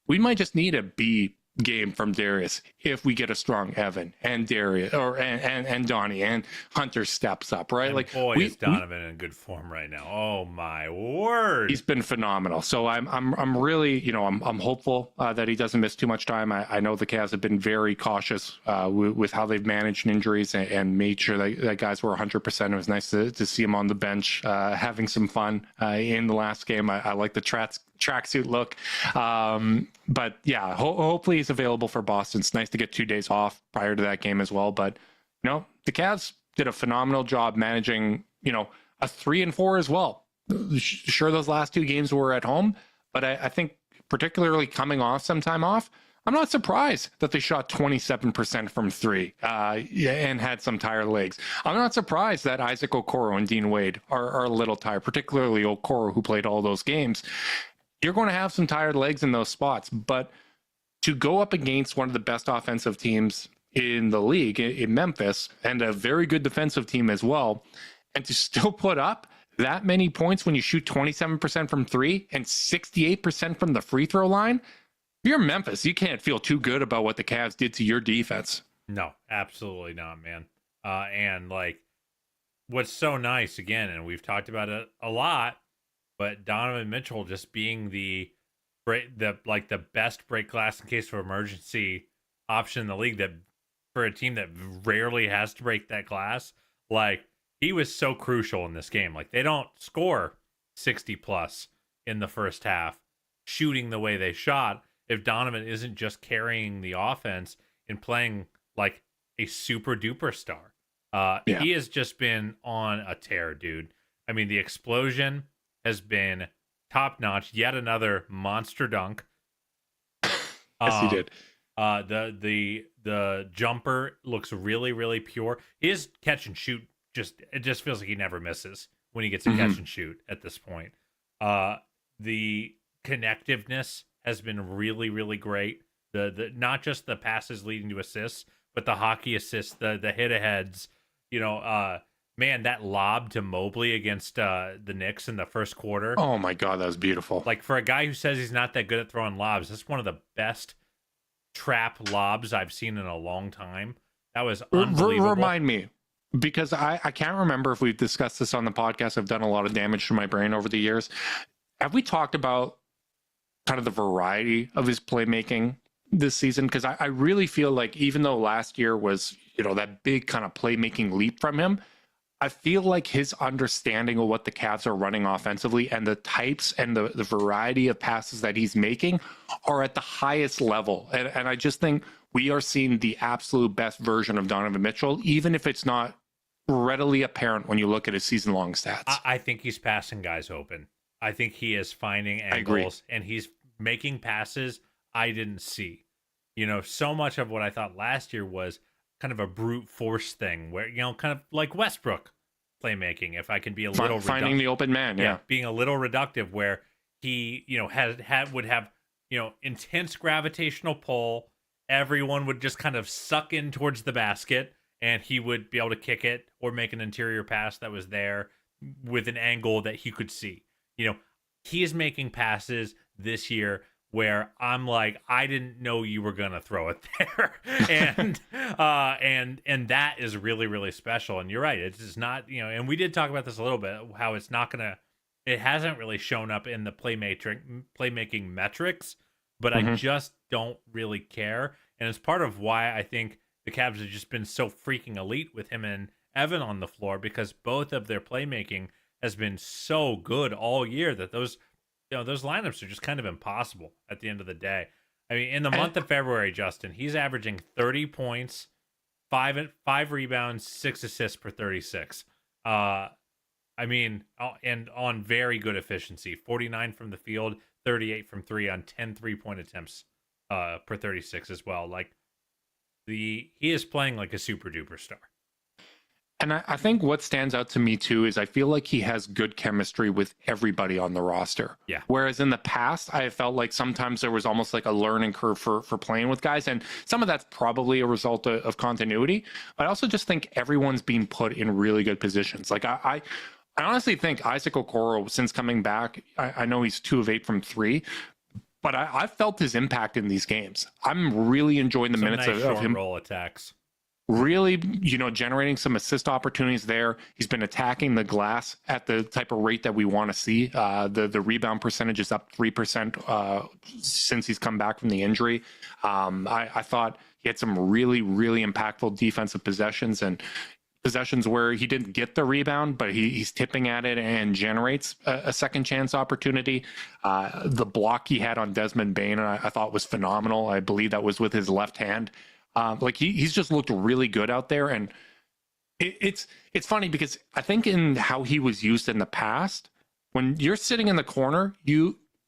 we might just need a B game from Darius if we get a strong Evan and Darius and Donnie and Hunter steps up, right? And is Donovan in good form right now? Oh my word, he's been phenomenal. So I'm really I'm hopeful that he doesn't miss too much time. I know the Cavs have been very cautious with how they've managed injuries and made sure that guys were 100%. It was nice to see him on the bench having some fun in the last game. I like the tracksuit look, but yeah, hopefully he's available for Boston. It's nice to get 2 days off prior to that game as well, but the Cavs did a phenomenal job managing a 3-4 as well. Sure, those last 2 games were at home, but I think particularly coming off some time off, I'm not surprised that they shot 27% from 3 and had some tired legs. I'm not surprised that Isaac Okoro and Dean Wade are a little tired, particularly Okoro, who played all those games. You're going to have some tired legs in those spots, but to go up against one of the best offensive teams in the league in Memphis and a very good defensive team as well, and to still put up that many points when you shoot 27% from 3 and 68% from the free throw line, if you're Memphis, you can't feel too good about what the Cavs did to your defense. No, absolutely not, man. And what's so nice, again, and we've talked about it a lot, but Donovan Mitchell just being the best break glass in case of emergency option in the league, that for a team that rarely has to break that glass, he was so crucial in this game. They don't score 60 plus in the first half shooting the way they shot if Donovan isn't just carrying the offense and playing like a super duper star. He has just been on a tear, dude. I mean, the explosion has been top notch. Yet another monster dunk. Yes, he did. The jumper looks really, really pure. His catch and shoot just feels like he never misses when he gets a catch and shoot at this point. The connectiveness has been really, really great. The not just the passes leading to assists, but the hockey assists, the hit aheads. man, that lob to Mobley against the Knicks in the first quarter. Oh my God, that was beautiful. Like, for a guy who says he's not that good at throwing lobs, that's one of the best trap lobs I've seen in a long time. That was unbelievable. Remind me, because I can't remember if we've discussed this on the podcast. I've done a lot of damage to my brain over the years. Have we talked about kind of the variety of his playmaking this season? Because I really feel like even though last year was, that big kind of playmaking leap from him, I feel like his understanding of what the Cavs are running offensively and the types and the variety of passes that he's making are at the highest level. And I just think we are seeing the absolute best version of Donovan Mitchell, even if it's not readily apparent when you look at his season-long stats. I think he's passing guys open. I think he is finding angles, and he's making passes I didn't see. So much of what I thought last year was kind of a brute force thing where, kind of like Westbrook playmaking, if I can be a little finding the open man. Yeah. Being a little reductive where he, would have, intense gravitational pull. Everyone would just kind of suck in towards the basket and he would be able to kick it or make an interior pass that was there with an angle that he could see. He is making passes this year where I'm like, I didn't know you were gonna throw it there, and that is really, really special. And you're right, it's just not, and we did talk about this a little bit, how it hasn't really shown up in the playmaking metrics, but I just don't really care, and it's part of why I think the Cavs have just been so freaking elite with him and Evan on the floor, because both of their playmaking has been so good all year that those lineups are just kind of impossible at the end of the day. I mean, in the month of February, Justin, he's averaging 30 points, 5 rebounds, 6 assists per 36. And on very good efficiency, 49 from the field, 38 from 3 on 10 3-point attempts per 36 as well. Like, he is playing like a super duper star. And I think what stands out to me too is I feel like he has good chemistry with everybody on the roster. Yeah. Whereas in the past, I felt like sometimes there was almost like a learning curve for playing with guys. And some of that's probably a result of continuity. But I also just think everyone's being put in really good positions. Like I honestly think Isaac Okoro, since coming back, I know he's 2 of 8 from 3. But I felt his impact in these games. I'm really enjoying the minutes of him. Roll attacks. Really, generating some assist opportunities there. He's been attacking the glass at the type of rate that we want to see. The rebound percentage is up 3% since he's come back from the injury. I thought he had some really, really impactful defensive possessions and possessions where he didn't get the rebound, but he's tipping at it and generates a second chance opportunity. The block he had on Desmond Bane, I thought was phenomenal. I believe that was with his left hand. He's just looked really good out there, and it's funny because I think in how he was used in the past, when you're sitting in the corner,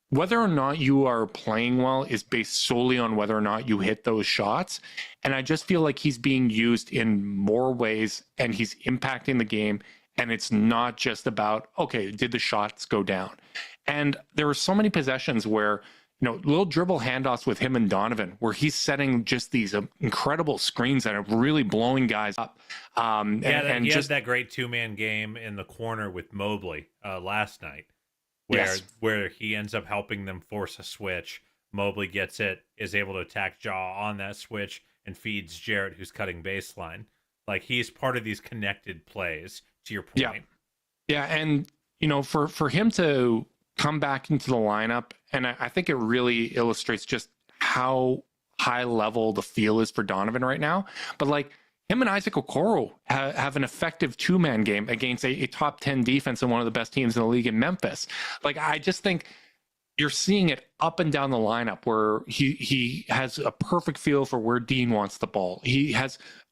whether or not you are playing well is based solely on whether or not you hit those shots. And I just feel like he's being used in more ways and he's impacting the game. And it's not just about, okay, did the shots go down? And there were so many possessions where, little dribble handoffs with him and Donovan, where he's setting just these incredible screens that are really blowing guys up. He had that great 2-man game in the corner with Mobley last night, where he ends up helping them force a switch. Mobley gets it, is able to attack Jaw on that switch, and feeds Jarrett, who's cutting baseline. Like, he's part of these connected plays, to your point. Yeah, and, for him to come back into the lineup, and I think it really illustrates just how high level the feel is for Donovan right now. But like, him and Isaac Okoro have an effective 2-man game against a top 10 defense and one of the best teams in the league in Memphis. Like, I just think you're seeing it up and down the lineup where he has a perfect feel for where Dean wants the ball. He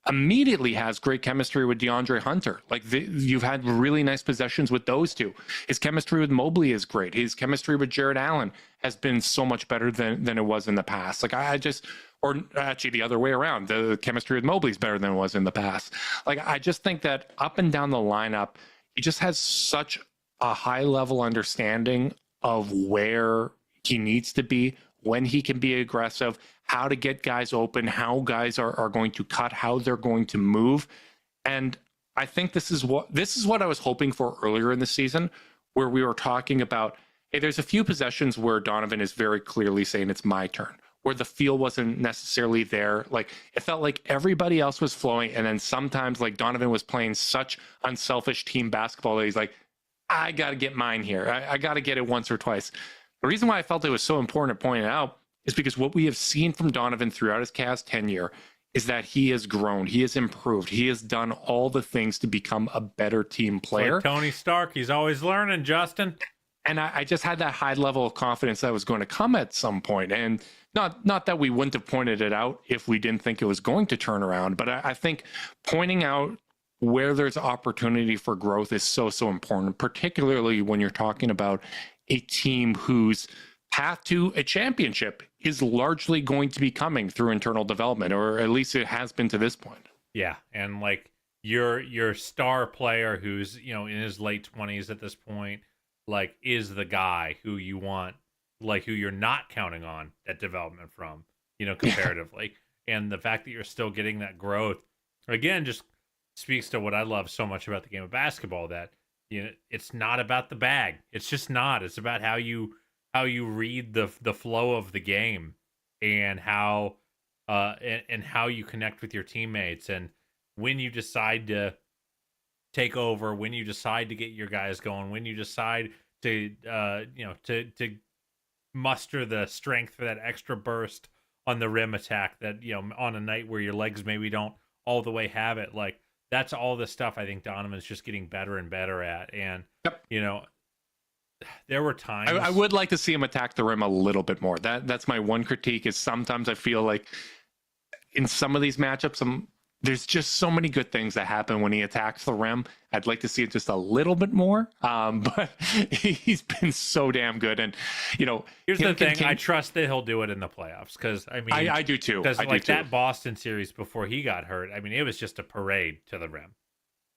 immediately has great chemistry with DeAndre Hunter. Like, you've had really nice possessions with those two. His chemistry with Mobley is great. His chemistry with Jared Allen has been so much better than it was in the past. Like, or actually the other way around. The chemistry with Mobley is better than it was in the past. Like, I just think that up and down the lineup, he just has such a high level understanding of where he needs to be, when he can be aggressive, how to get guys open, how guys are going to cut, how they're going to move. And I think this is what I was hoping for earlier in the season, where we were talking about, hey, there's a few possessions where Donovan is very clearly saying it's my turn, where the feel wasn't necessarily there. Like, it felt like everybody else was flowing, and then sometimes like Donovan was playing such unselfish team basketball that he's like, I got to get mine here. I got to get it once or twice. The reason why I felt it was so important to point it out is because what we have seen from Donovan throughout his Cavs tenure is that he has grown, he has improved, he has done all the things to become a better team player. Like Tony Stark, he's always learning, Justin. And I just had that high level of confidence that was going to come at some point. And not that we wouldn't have pointed it out if we didn't think it was going to turn around, but I think pointing out where there's opportunity for growth is so important, particularly when you're talking about a team whose path to a championship is largely going to be coming through internal development, or at least it has been to this point. Yeah, and like your star player who's, in his late 20s at this point, like, is the guy who you want, like, who you're not counting on that development from, comparatively. And the fact that you're still getting that growth, again, just speaks to what I love so much about the game of basketball, that it's not about the bag. It's just not. It's about how you read the flow of the game, and how you connect with your teammates, and when you decide to take over, when you decide to get your guys going, when you decide to to muster the strength for that extra burst on the rim attack, that on a night where your legs maybe don't all the way have it. Like, that's all the stuff I think Donovan's just getting better and better at. And there were times I would like to see him attack the rim a little bit more. That's my one critique, is sometimes I feel like in some of these matchups, there's just so many good things that happen when he attacks the rim. I'd like to see it just a little bit more, but he's been so damn good. And here's the thing: I trust that he'll do it in the playoffs, because I do too. Because that Boston series before he got hurt, it was just a parade to the rim.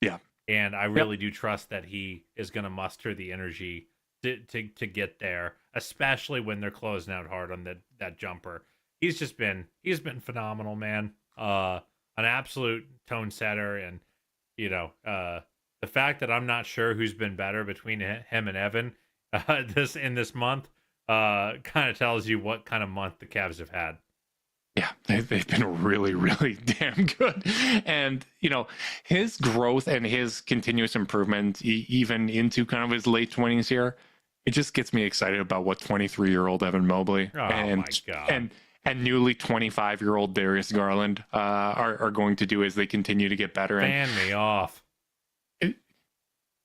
Yeah, and I really do trust that he is going to muster the energy to get there, especially when they're closing out hard on that jumper. He's been phenomenal, man. An absolute tone setter, and the fact that I'm not sure who's been better between him and Evan this month kind of tells you what kind of month the Cavs have had. Yeah, they've been really, really damn good. And, his growth and his continuous improvement, even into kind of his late 20s here, it just gets me excited about what 23-year-old Evan Mobley my God. and newly 25-year-old Darius Garland are going to do as they continue to get better. Fan me off.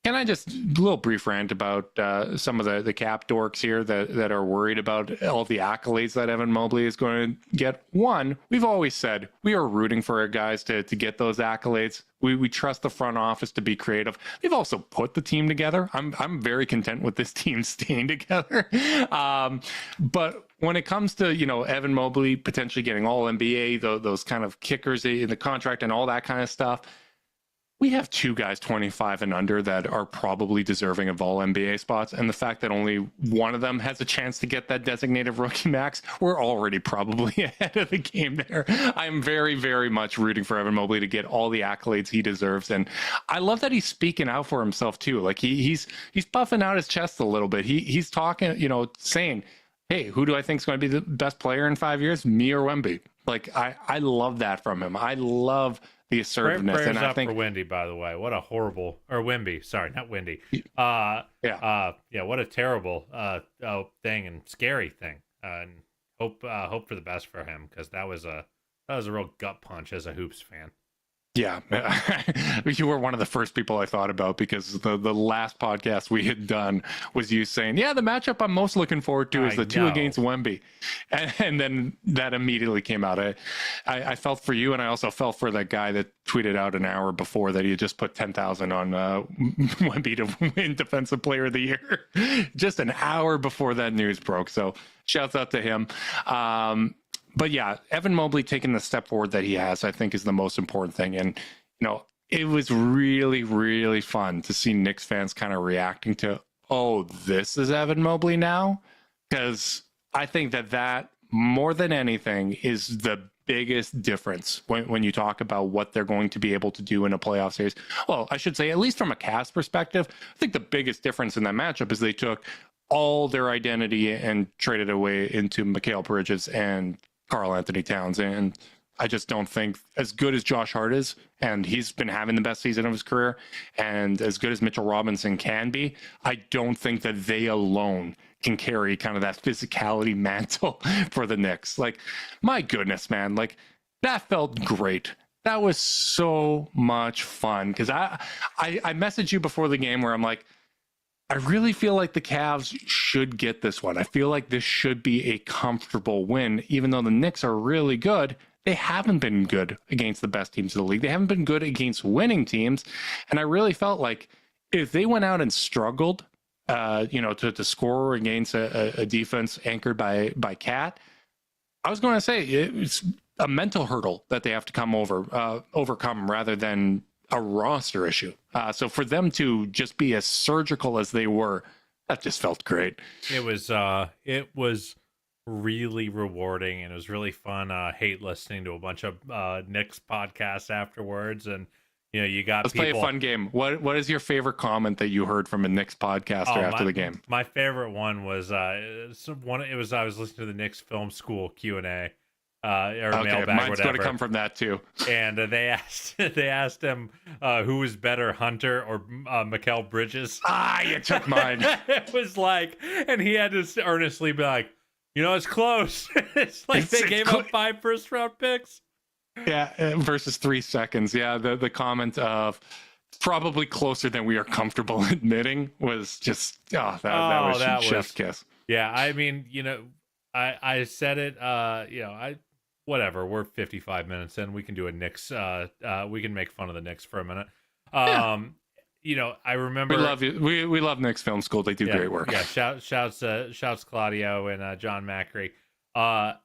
Can I just a little brief rant about some of the cap dorks here that are worried about all the accolades that Evan Mobley is going to get? One, we've always said we are rooting for our guys to get those accolades. We trust the front office to be creative. They've also put the team together. I'm very content with this team staying together. But when it comes to Evan Mobley potentially getting all NBA, those kind of kickers in the contract and all that kind of stuff, we have two guys 25 and under that are probably deserving of all NBA spots. And the fact that only one of them has a chance to get that designated rookie max, we're already probably ahead of the game there. I'm very, very much rooting for Evan Mobley to get all the accolades he deserves. And I love that he's speaking out for himself too. Like he's puffing out his chest a little bit. He's talking, saying, hey, who do I think is going to be the best player in 5 years? Me or Wemby? Like, I love that from him. I love the assertiveness. Prayers and I up think for Wendy, by the way. What a horrible, or Wemby, sorry, not Wendy. What a terrible thing and scary thing. And hope for the best for him, because that was a real gut punch as a Hoops fan. Yeah, you were one of the first people I thought about, because the last podcast we had done was you saying, yeah, the matchup I'm most looking forward to is the two against Wemby. And then that immediately came out. I felt for you, and I also felt for that guy that tweeted out an hour before that he had just put 10,000 on Wemby to win Defensive Player of the Year, just an hour before that news broke. So shouts out to him. But yeah, Evan Mobley taking the step forward that he has, I think, is the most important thing. And, it was really, really fun to see Knicks fans kind of reacting to, oh, this is Evan Mobley now? Because I think that more than anything is the biggest difference when you talk about what they're going to be able to do in a playoff series. Well, I should say, at least from a Cavs perspective, I think the biggest difference in that matchup is they took all their identity and traded away into Mikal Bridges and Karl Anthony Towns. And I just don't think, as good as Josh Hart is, and he's been having the best season of his career, and as good as Mitchell Robinson can be, I don't think that they alone can carry kind of that physicality mantle for the Knicks. Like, my goodness, man, like, that felt great. That was so much fun, because I messaged you before the game where I'm like, I really feel like the Cavs should get this one. I feel like this should be a comfortable win, even though the Knicks are really good. They haven't been good against the best teams of the league. They haven't been good against winning teams. And I really felt like if they went out and struggled, to score against a defense anchored by Cat, I was going to say it's a mental hurdle that they have to overcome rather than a roster issue. So for them to just be as surgical as they were, that just felt great. It was really rewarding, and it was really fun. Hate listening to a bunch of Knicks podcasts afterwards, and you got Let's people... play a fun game. What is your favorite comment that you heard from a Knicks podcaster after the game? My favorite one was I was listening to the Knicks Film School Q&A. Or mailbag, mine's whatever. going to come from that too. And they asked him who was better, Hunter or Mikal Bridges. You took mine. It was like, and he had to earnestly be like, it's close. It's like they gave up 5 first-round picks. Yeah, versus 3 seconds. Yeah, the comment of probably closer than we are comfortable admitting was just that was chef's kiss. Yeah, I mean, I said it. Whatever. We're 55 minutes in. We can do a Knicks. We can make fun of the Knicks for a minute. I remember we love you. We love Knicks Film School. They do great work. Yeah. Shouts Claudio and John Macri. I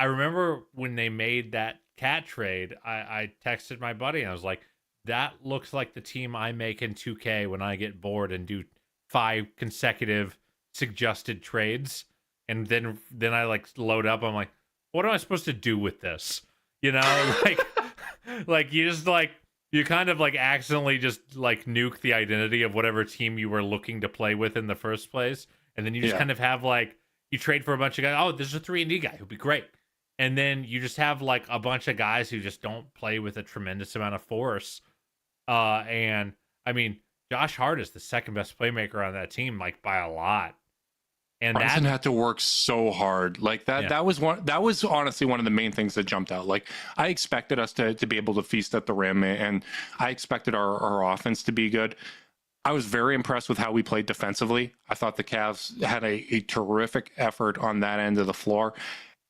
remember when they made that Cat trade. I texted my buddy and I was like, "That looks like the team I make in 2K when I get bored and do 5 consecutive suggested trades." And then I load up. I'm like, what am I supposed to do with this? Like you just you kind of accidentally just nuke the identity of whatever team you were looking to play with in the first place. And then you just kind of have you trade for a bunch of guys. Oh, there's a 3-and-D guy who'd be great. And then you just have a bunch of guys who just don't play with a tremendous amount of force. And I mean, Josh Hart is the second best playmaker on that team, by a lot. And Brunson had to work so hard. That was honestly one of the main things that jumped out. I expected us to be able to feast at the rim, and I expected our offense to be good. I was very impressed with how we played defensively. I thought the Cavs had a terrific effort on that end of the floor.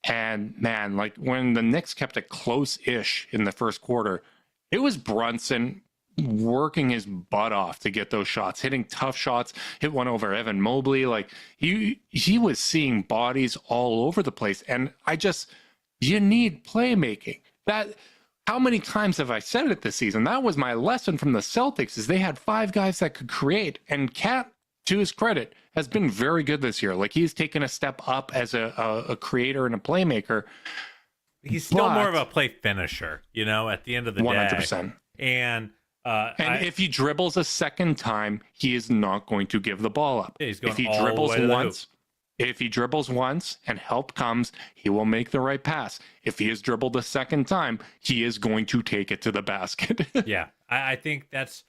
And man, when the Knicks kept it close-ish in the first quarter, it was Brunson working his butt off to get those shots, hitting tough shots, hit one over Evan Mobley. He was seeing bodies all over the place. And you need playmaking. How many times have I said it this season? That was my lesson from the Celtics, is they had 5 guys that could create. And Cat, to his credit, has been very good this year. He's taken a step up as a creator and a playmaker. He's still more of a play finisher, at the end of the 100%. day. And if he dribbles a second time, he is not going to give the ball up. Yeah, he's going if he all dribbles the way to once, if he dribbles once and help comes, he will make the right pass. If he has dribbled a second time, he is going to take it to the basket. Yeah, I think that's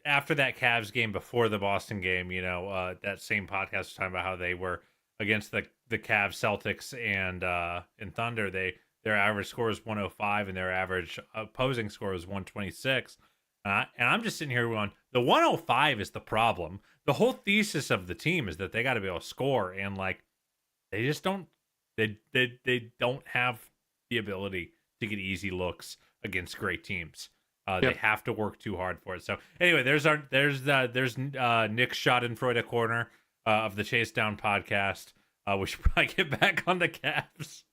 after that Cavs game, before the Boston game. That same podcast was talking about how they were against the Cavs, Celtics, and Thunder. Their average score is 105, and their average opposing score is 126. And I'm just sitting here going, the 105 is the problem. The whole thesis of the team is that they got to be able to score, and they just don't. They don't have the ability to get easy looks against great teams. They have to work too hard for it. So anyway, there's Nick's Schadenfreude corner of the Chase Down podcast. We should probably get back on the Cavs.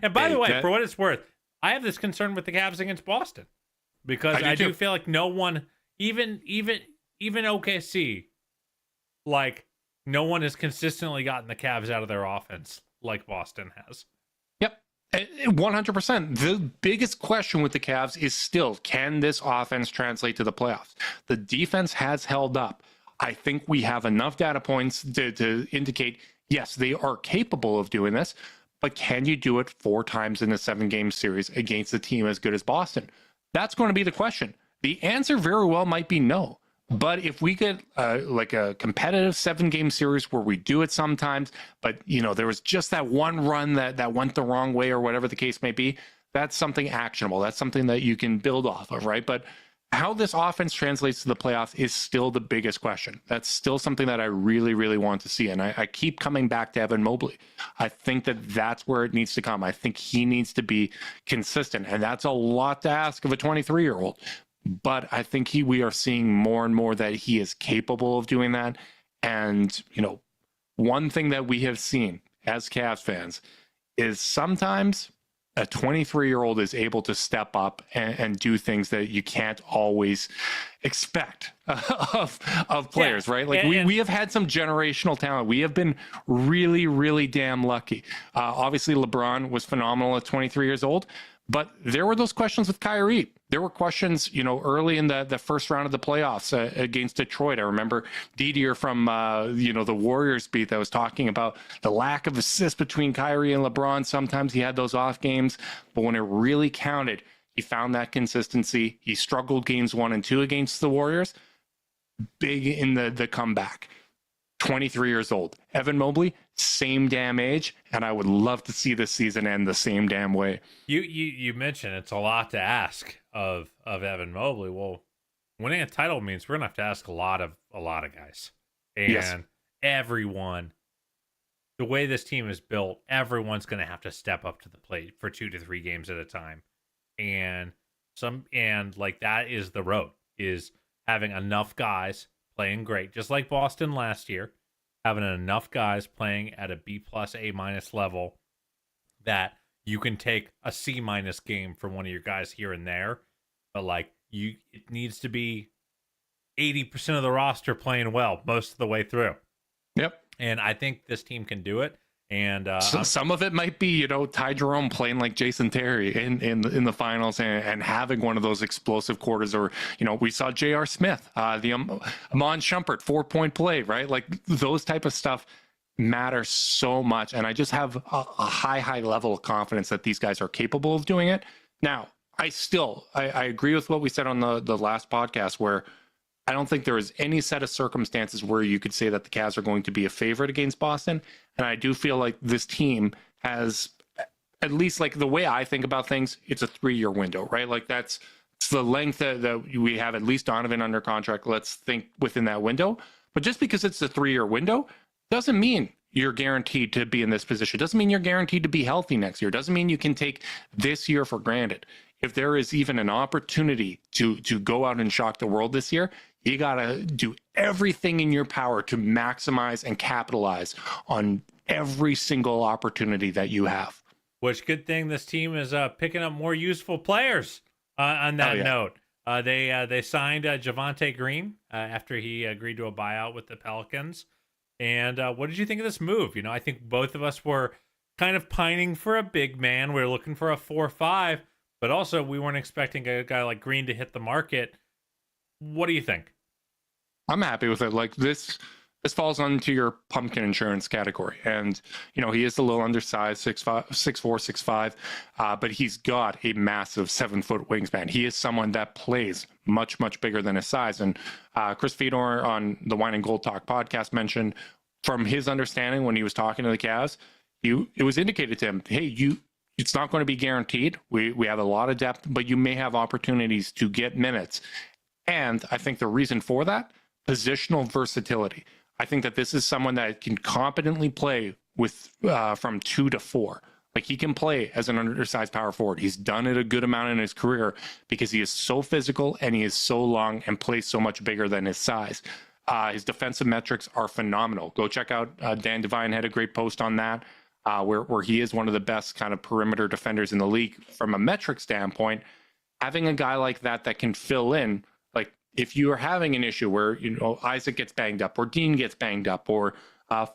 And by the way, for what it's worth, I have this concern with the Cavs against Boston, because I do feel like no one, even OKC, no one has consistently gotten the Cavs out of their offense like Boston has. 100%. The biggest question with the Cavs is still, can this offense translate to the playoffs? The defense has held up. I think we have enough data points to indicate, yes, they are capable of doing this, but can you do it 4 times in a 7-game series against a team as good as Boston? That's going to be the question. The answer very well might be no. But if we get like a competitive 7-game series where we do it sometimes, but there was just that one run that went the wrong way or whatever the case may be, that's something actionable. That's something that you can build off of, right? But how this offense translates to the playoffs is still the biggest question. That's still something that I really, really want to see. And I keep coming back to Evan Mobley. I think that's where it needs to come. I think he needs to be consistent. And that's a lot to ask of a 23-year-old. But I think we are seeing more and more that he is capable of doing that. And, one thing that we have seen as Cavs fans is sometimes a 23-year-old is able to step up and do things that you can't always expect of players, right? Like we have had some generational talent. We have been really, really damn lucky. Obviously, LeBron was phenomenal at 23 years old. But there were those questions with Kyrie. There were questions, early in the first round of the playoffs against Detroit. I remember Didier from, the Warriors beat that was talking about the lack of assists between Kyrie and LeBron. Sometimes he had those off games, but when it really counted, he found that consistency. He struggled games 1 and 2 against the Warriors. Big in the comeback. 23 years old. Evan Mobley, same damn age, and I would love to see this season end the same damn way. You mentioned it's a lot to ask of Evan Mobley. Well, winning a title means we're gonna have to ask a lot of guys, and everyone. The way this team is built, everyone's gonna have to step up to the plate for 2 to 3 games at a time, and that is the road, is having enough guys playing great, just like Boston last year, having enough guys playing at a B+, A- level that you can take a C- game from one of your guys here and there, but it needs to be 80% of the roster playing well most of the way through. Yep. And I think this team can do it. And some of it might be, Ty Jerome playing like Jason Terry in the finals and having one of those explosive quarters, or we saw J.R. Smith, the Amon Shumpert 4-point play, right? Like those type of stuff matter so much, and I just have a high level of confidence that these guys are capable of doing it. Now, I agree with what we said on the last podcast, where I don't think there is any set of circumstances where you could say that the Cavs are going to be a favorite against Boston. And I do feel like this team has, at least like the way I think about things, it's a 3-year window, right? Like it's the length that we have at least Donovan under contract. Let's think within that window. But just because it's a 3-year window doesn't mean you're guaranteed to be in this position. Doesn't mean you're guaranteed to be healthy next year. Doesn't mean you can take this year for granted. If there is even an opportunity to go out and shock the world this year, you got to do everything in your power to maximize and capitalize on every single opportunity that you have. Which, good thing this team is picking up more useful players on that note. They signed Javonte Green after he agreed to a buyout with the Pelicans. And what did you think of this move? I think both of us were kind of pining for a big man. We were looking for a 4-5, but also we weren't expecting a guy like Green to hit the market. What do you think? I'm happy with it. Like this falls onto your pumpkin insurance category. And, he is a little undersized, 6'4", 6'5", but he's got a massive 7-foot wingspan. He is someone that plays much, much bigger than his size. And Chris Fedor on the Wine and Gold Talk podcast mentioned, from his understanding when he was talking to the Cavs, it was indicated to him, hey, it's not going to be guaranteed. We have a lot of depth, but you may have opportunities to get minutes. And I think the reason for that, positional versatility. I think that this is someone that can competently play with from 2 to 4. Like he can play as an undersized power forward. He's done it a good amount in his career because he is so physical and he is so long and plays so much bigger than his size. His defensive metrics are phenomenal. Go check out Dan Devine had a great post on that, where he is one of the best kind of perimeter defenders in the league from a metric standpoint. Having a guy like that can fill in, like if you are having an issue where Isaac gets banged up or Dean gets banged up or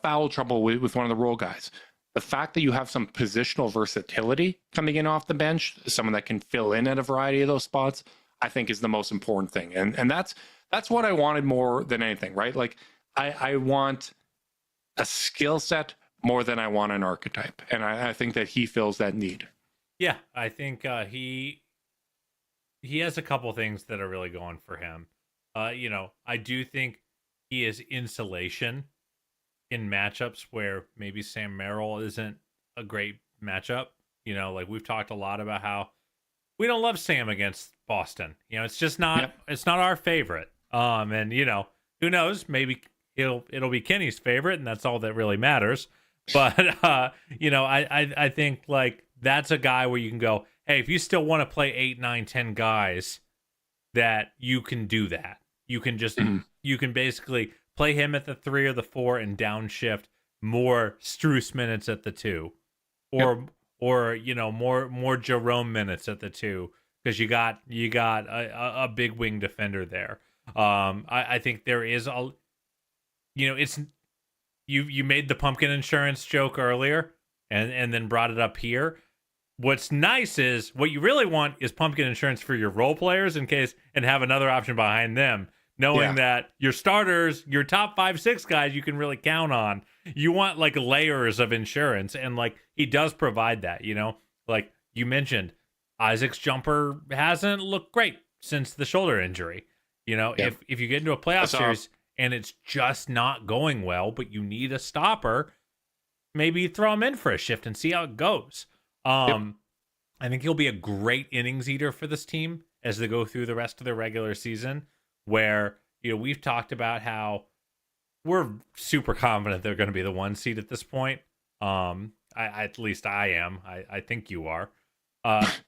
foul trouble with one of the role guys, the fact that you have some positional versatility coming in off the bench, someone that can fill in at a variety of those spots, I think is the most important thing. And that's what I wanted more than anything, right? Like I want a skill set more than I want an archetype. And I think that he fills that need. Yeah, I think he has a couple things that are really going for him. I do think he is insulation in matchups where maybe Sam Merrill isn't a great matchup. Like we've talked a lot about how we don't love Sam against Boston. It's just not it's not our favorite. And who knows, maybe it'll be Kenny's favorite, and that's all that really matters. But I think like that's a guy where you can go, hey, if you still want to play 8, 9, 10 guys, that you can do that. You can just you can basically play him at the 3 or the 4 and downshift more Strus minutes at the 2, or more Jerome minutes at the 2, because you got a big wing defender there. I think there is it's you made the pumpkin insurance joke earlier and then brought it up here. What's nice is what you really want is pumpkin insurance for your role players and have another option behind them, knowing that your starters, your top 5, 6 guys you can really count on. You want like layers of insurance, and like he does provide that, like you mentioned, Isaac's jumper hasn't looked great since the shoulder injury. If you get into a playoff series and it's just not going well, but you need a stopper, maybe throw him in for a shift and see how it goes. I think he'll be a great innings eater for this team as they go through the rest of their regular season, where, we've talked about how we're super confident they're going to be the 1 seed at this point. At least I am. I think you are.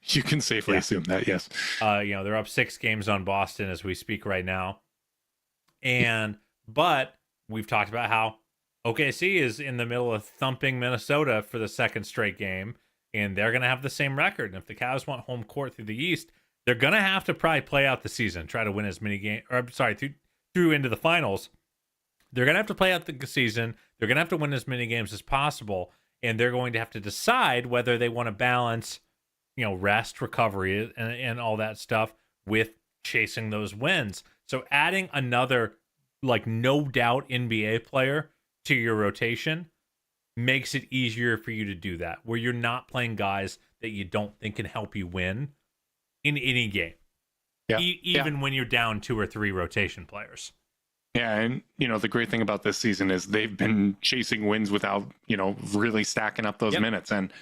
You can safely assume that, yes. They're up 6 games on Boston as we speak right now. But we've talked about how OKC is in the middle of thumping Minnesota for the 2nd straight game, and they're going to have the same record. And if the Cavs want home court through the East, they're going to have to probably play out the season, try to win as many games, through into the finals. They're going to have to play out the season. They're going to have to win as many games as possible, and they're going to have to decide whether they want to balance, rest, recovery, and all that stuff with chasing those wins. So adding another, like, no doubt NBA player to your rotation makes it easier for you to do that, where you're not playing guys that you don't think can help you win in any game, even when you're down 2 or 3 rotation players. Yeah, and the great thing about this season is they've been chasing wins without really stacking up those minutes. And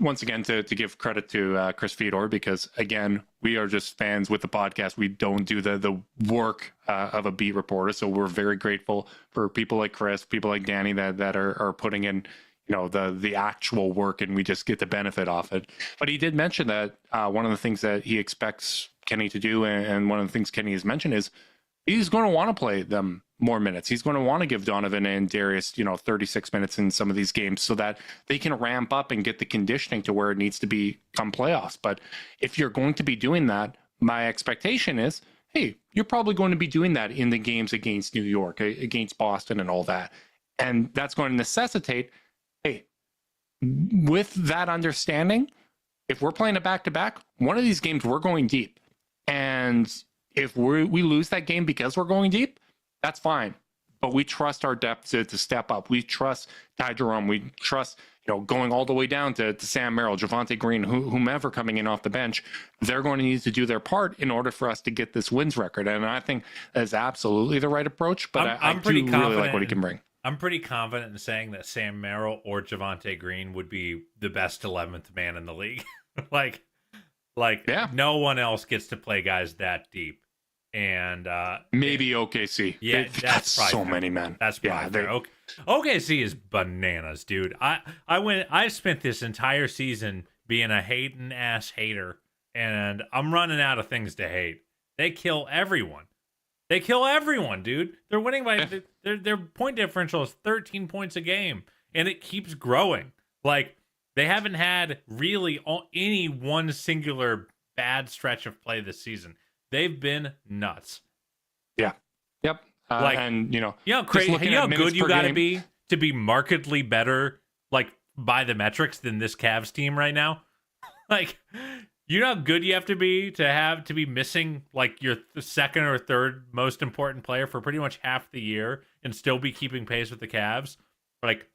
once again, to give credit to Chris Fedor, because again, we are just fans with the podcast. We don't do the work of a beat reporter, so we're very grateful for people like Chris, people like Danny that are putting in the actual work, and we just get the benefit off it. But he did mention that one of the things that he expects Kenny to do, and one of the things Kenny has mentioned, is he's going to want to play them more minutes. He's going to want to give Donovan and Darius 36 minutes in some of these games, so that they can ramp up and get the conditioning to where it needs to be come playoffs. But if you're going to be doing that, my expectation is, hey, you're probably going to be doing that in the games against New York, against Boston, and all that. And that's going to necessitate, hey, with that understanding, if we're playing a back-to-back, one of these games we're going deep. And if we lose that game because we're going deep, that's fine. But we trust our depth to step up. We trust Ty Jerome. We trust, going all the way down to Sam Merrill, Javonte Green, whomever coming in off the bench. They're going to need to do their part in order for us to get this wins record. And I think that's absolutely the right approach. But I do really like what he can bring. I'm pretty confident in saying that Sam Merrill or Javonte Green would be the best 11th man in the league. No one else gets to play guys that deep. And maybe OKC. Yeah, that's so fair. Many men. That's probably fair. OKC is bananas, dude. I spent this entire season being a hating ass hater, and I'm running out of things to hate. They kill everyone. Dude. They're winning by their point differential is 13 points a game, and it keeps growing. Like, they haven't had really any one singular bad stretch of play this season. They've been nuts. Yeah. Yep. And crazy. How good you got to be markedly better, like by the metrics than this Cavs team right now. Like, you know how good you have to be missing like your second or third most important player for pretty much half the year and still be keeping pace with the Cavs? Like,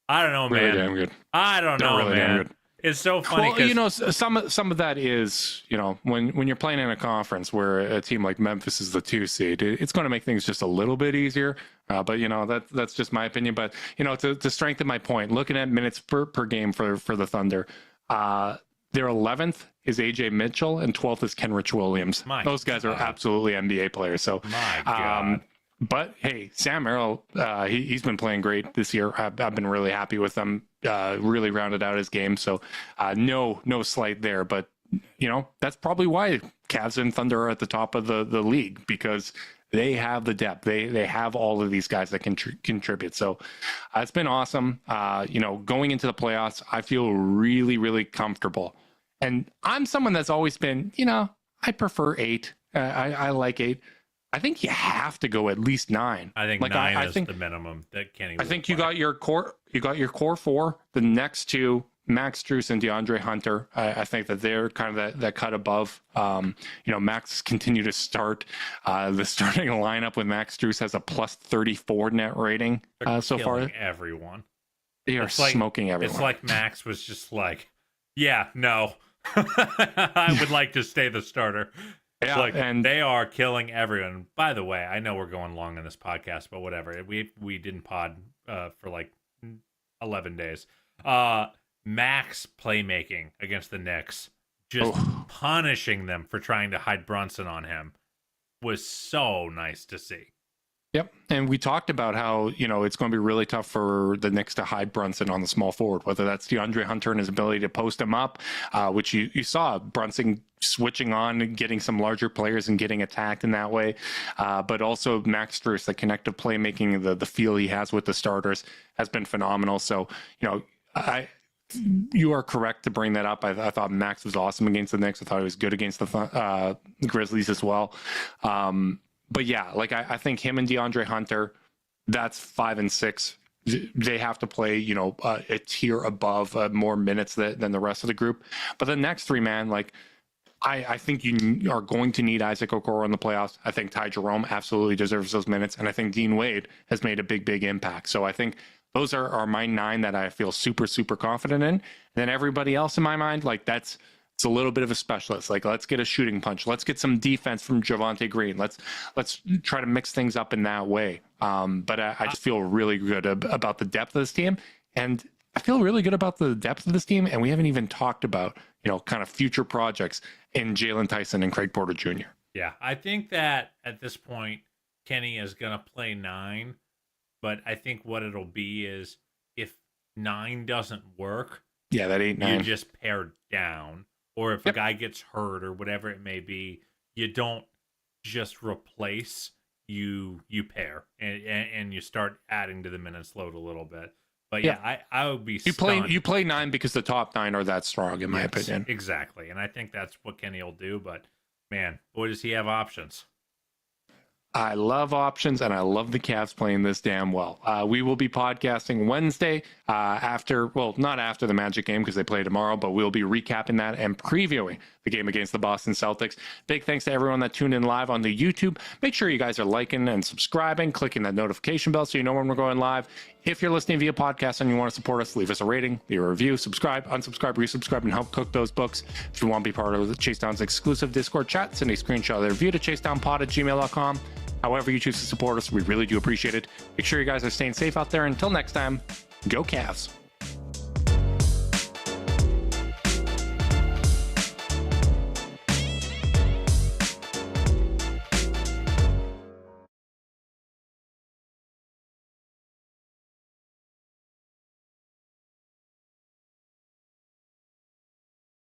I don't know, man. Really damn good. I don't know, really man. Damn good. It's so funny. Well, you know, some of that is, you know, when you're playing in a conference where a team like Memphis is the 2 seed, it's going to make things just a little bit easier. But you know, that's just my opinion. But you know, to strengthen my point, looking at minutes per game for the Thunder, their 11th is AJ Mitchell and 12th is Kenrich Williams. Those guys are absolutely NBA players. So, my God. But hey, Sam Merrill, he's been playing great this year. I've been really happy with him. Really rounded out his game. So no slight there. But you know, that's probably why Cavs and Thunder are at the top of the league, because they have the depth. They have all of these guys that can contribute. So it's been awesome. You know, going into the playoffs, I feel really, really comfortable. And I'm someone that's always been, you know, I prefer 8. I like 8. I think you have to go at least 9. I think 9 is the minimum that Kenny. I think you got your core 4. The next 2, Max Strus and DeAndre Hunter. I think that they're kind of that cut above. You know, Max continue to start. The starting lineup with Max Strus has a plus 34 net rating so far. Everyone. They are smoking everyone. It's like Max was just like, yeah, no, I would like to stay the starter. Yeah, like, and they are killing everyone. By the way, I know we're going long on this podcast, but whatever. We didn't pod for like 11 days. Max playmaking against the Knicks, just punishing them for trying to hide Brunson on him, was so nice to see. Yep. And we talked about how, you know, it's going to be really tough for the Knicks to hide Brunson on the small forward, whether that's DeAndre Hunter and his ability to post him up, which you saw Brunson switching on and getting some larger players and getting attacked in that way. But also Max Strus, the connective playmaking, the feel he has with the starters has been phenomenal. So, you know, you are correct to bring that up. I thought Max was awesome against the Knicks. I thought he was good against the Grizzlies as well. But yeah, like I think him and DeAndre Hunter, that's 5 and 6. They have to play, you know, a tier above, more minutes than the rest of the group. But the next 3, man, like I think you are going to need Isaac Okoro in the playoffs. I think Ty Jerome absolutely deserves those minutes, and I think Dean Wade has made a big impact. So I think those are my 9 that I feel super confident in. And then everybody else in my mind, like it's a little bit of a specialist. Like, let's get a shooting punch. Let's get some defense from Javonte Green. Let's try to mix things up in that way. But I just feel really good about the depth of this team. And I feel really good about the depth of this team. And we haven't even talked about, you know, kind of future projects in Jalen Tyson and Craig Porter Jr. Yeah, I think that at this point, Kenny is going to play 9. But I think what it'll be is if 9 doesn't work, yeah, that 8-9, you just pare down. Or if a guy gets hurt or whatever it may be, you don't just replace, you pair and you start adding to the minutes load a little bit. But yeah, I would be stunned. You play 9 because the top 9 are that strong, in my opinion. Exactly. And I think that's what Kenny will do. But man, boy, does he have options. I love options, and I love the Cavs playing this damn well. We will be podcasting Wednesday not after the Magic game because they play tomorrow, but we'll be recapping that and previewing the game against the Boston Celtics. Big thanks to everyone that tuned in live on the YouTube. Make sure you guys are liking and subscribing, clicking that notification bell so you know when we're going live. If you're listening via podcast and you want to support us, leave us a rating, leave a review, subscribe, unsubscribe, resubscribe, and help cook those books. If you want to be part of the Chase Down's exclusive Discord chat, send a screenshot of their review to chasedownpod@gmail.com. However you choose to support us, we really do appreciate it. Make sure you guys are staying safe out there. Until next time, go Cavs.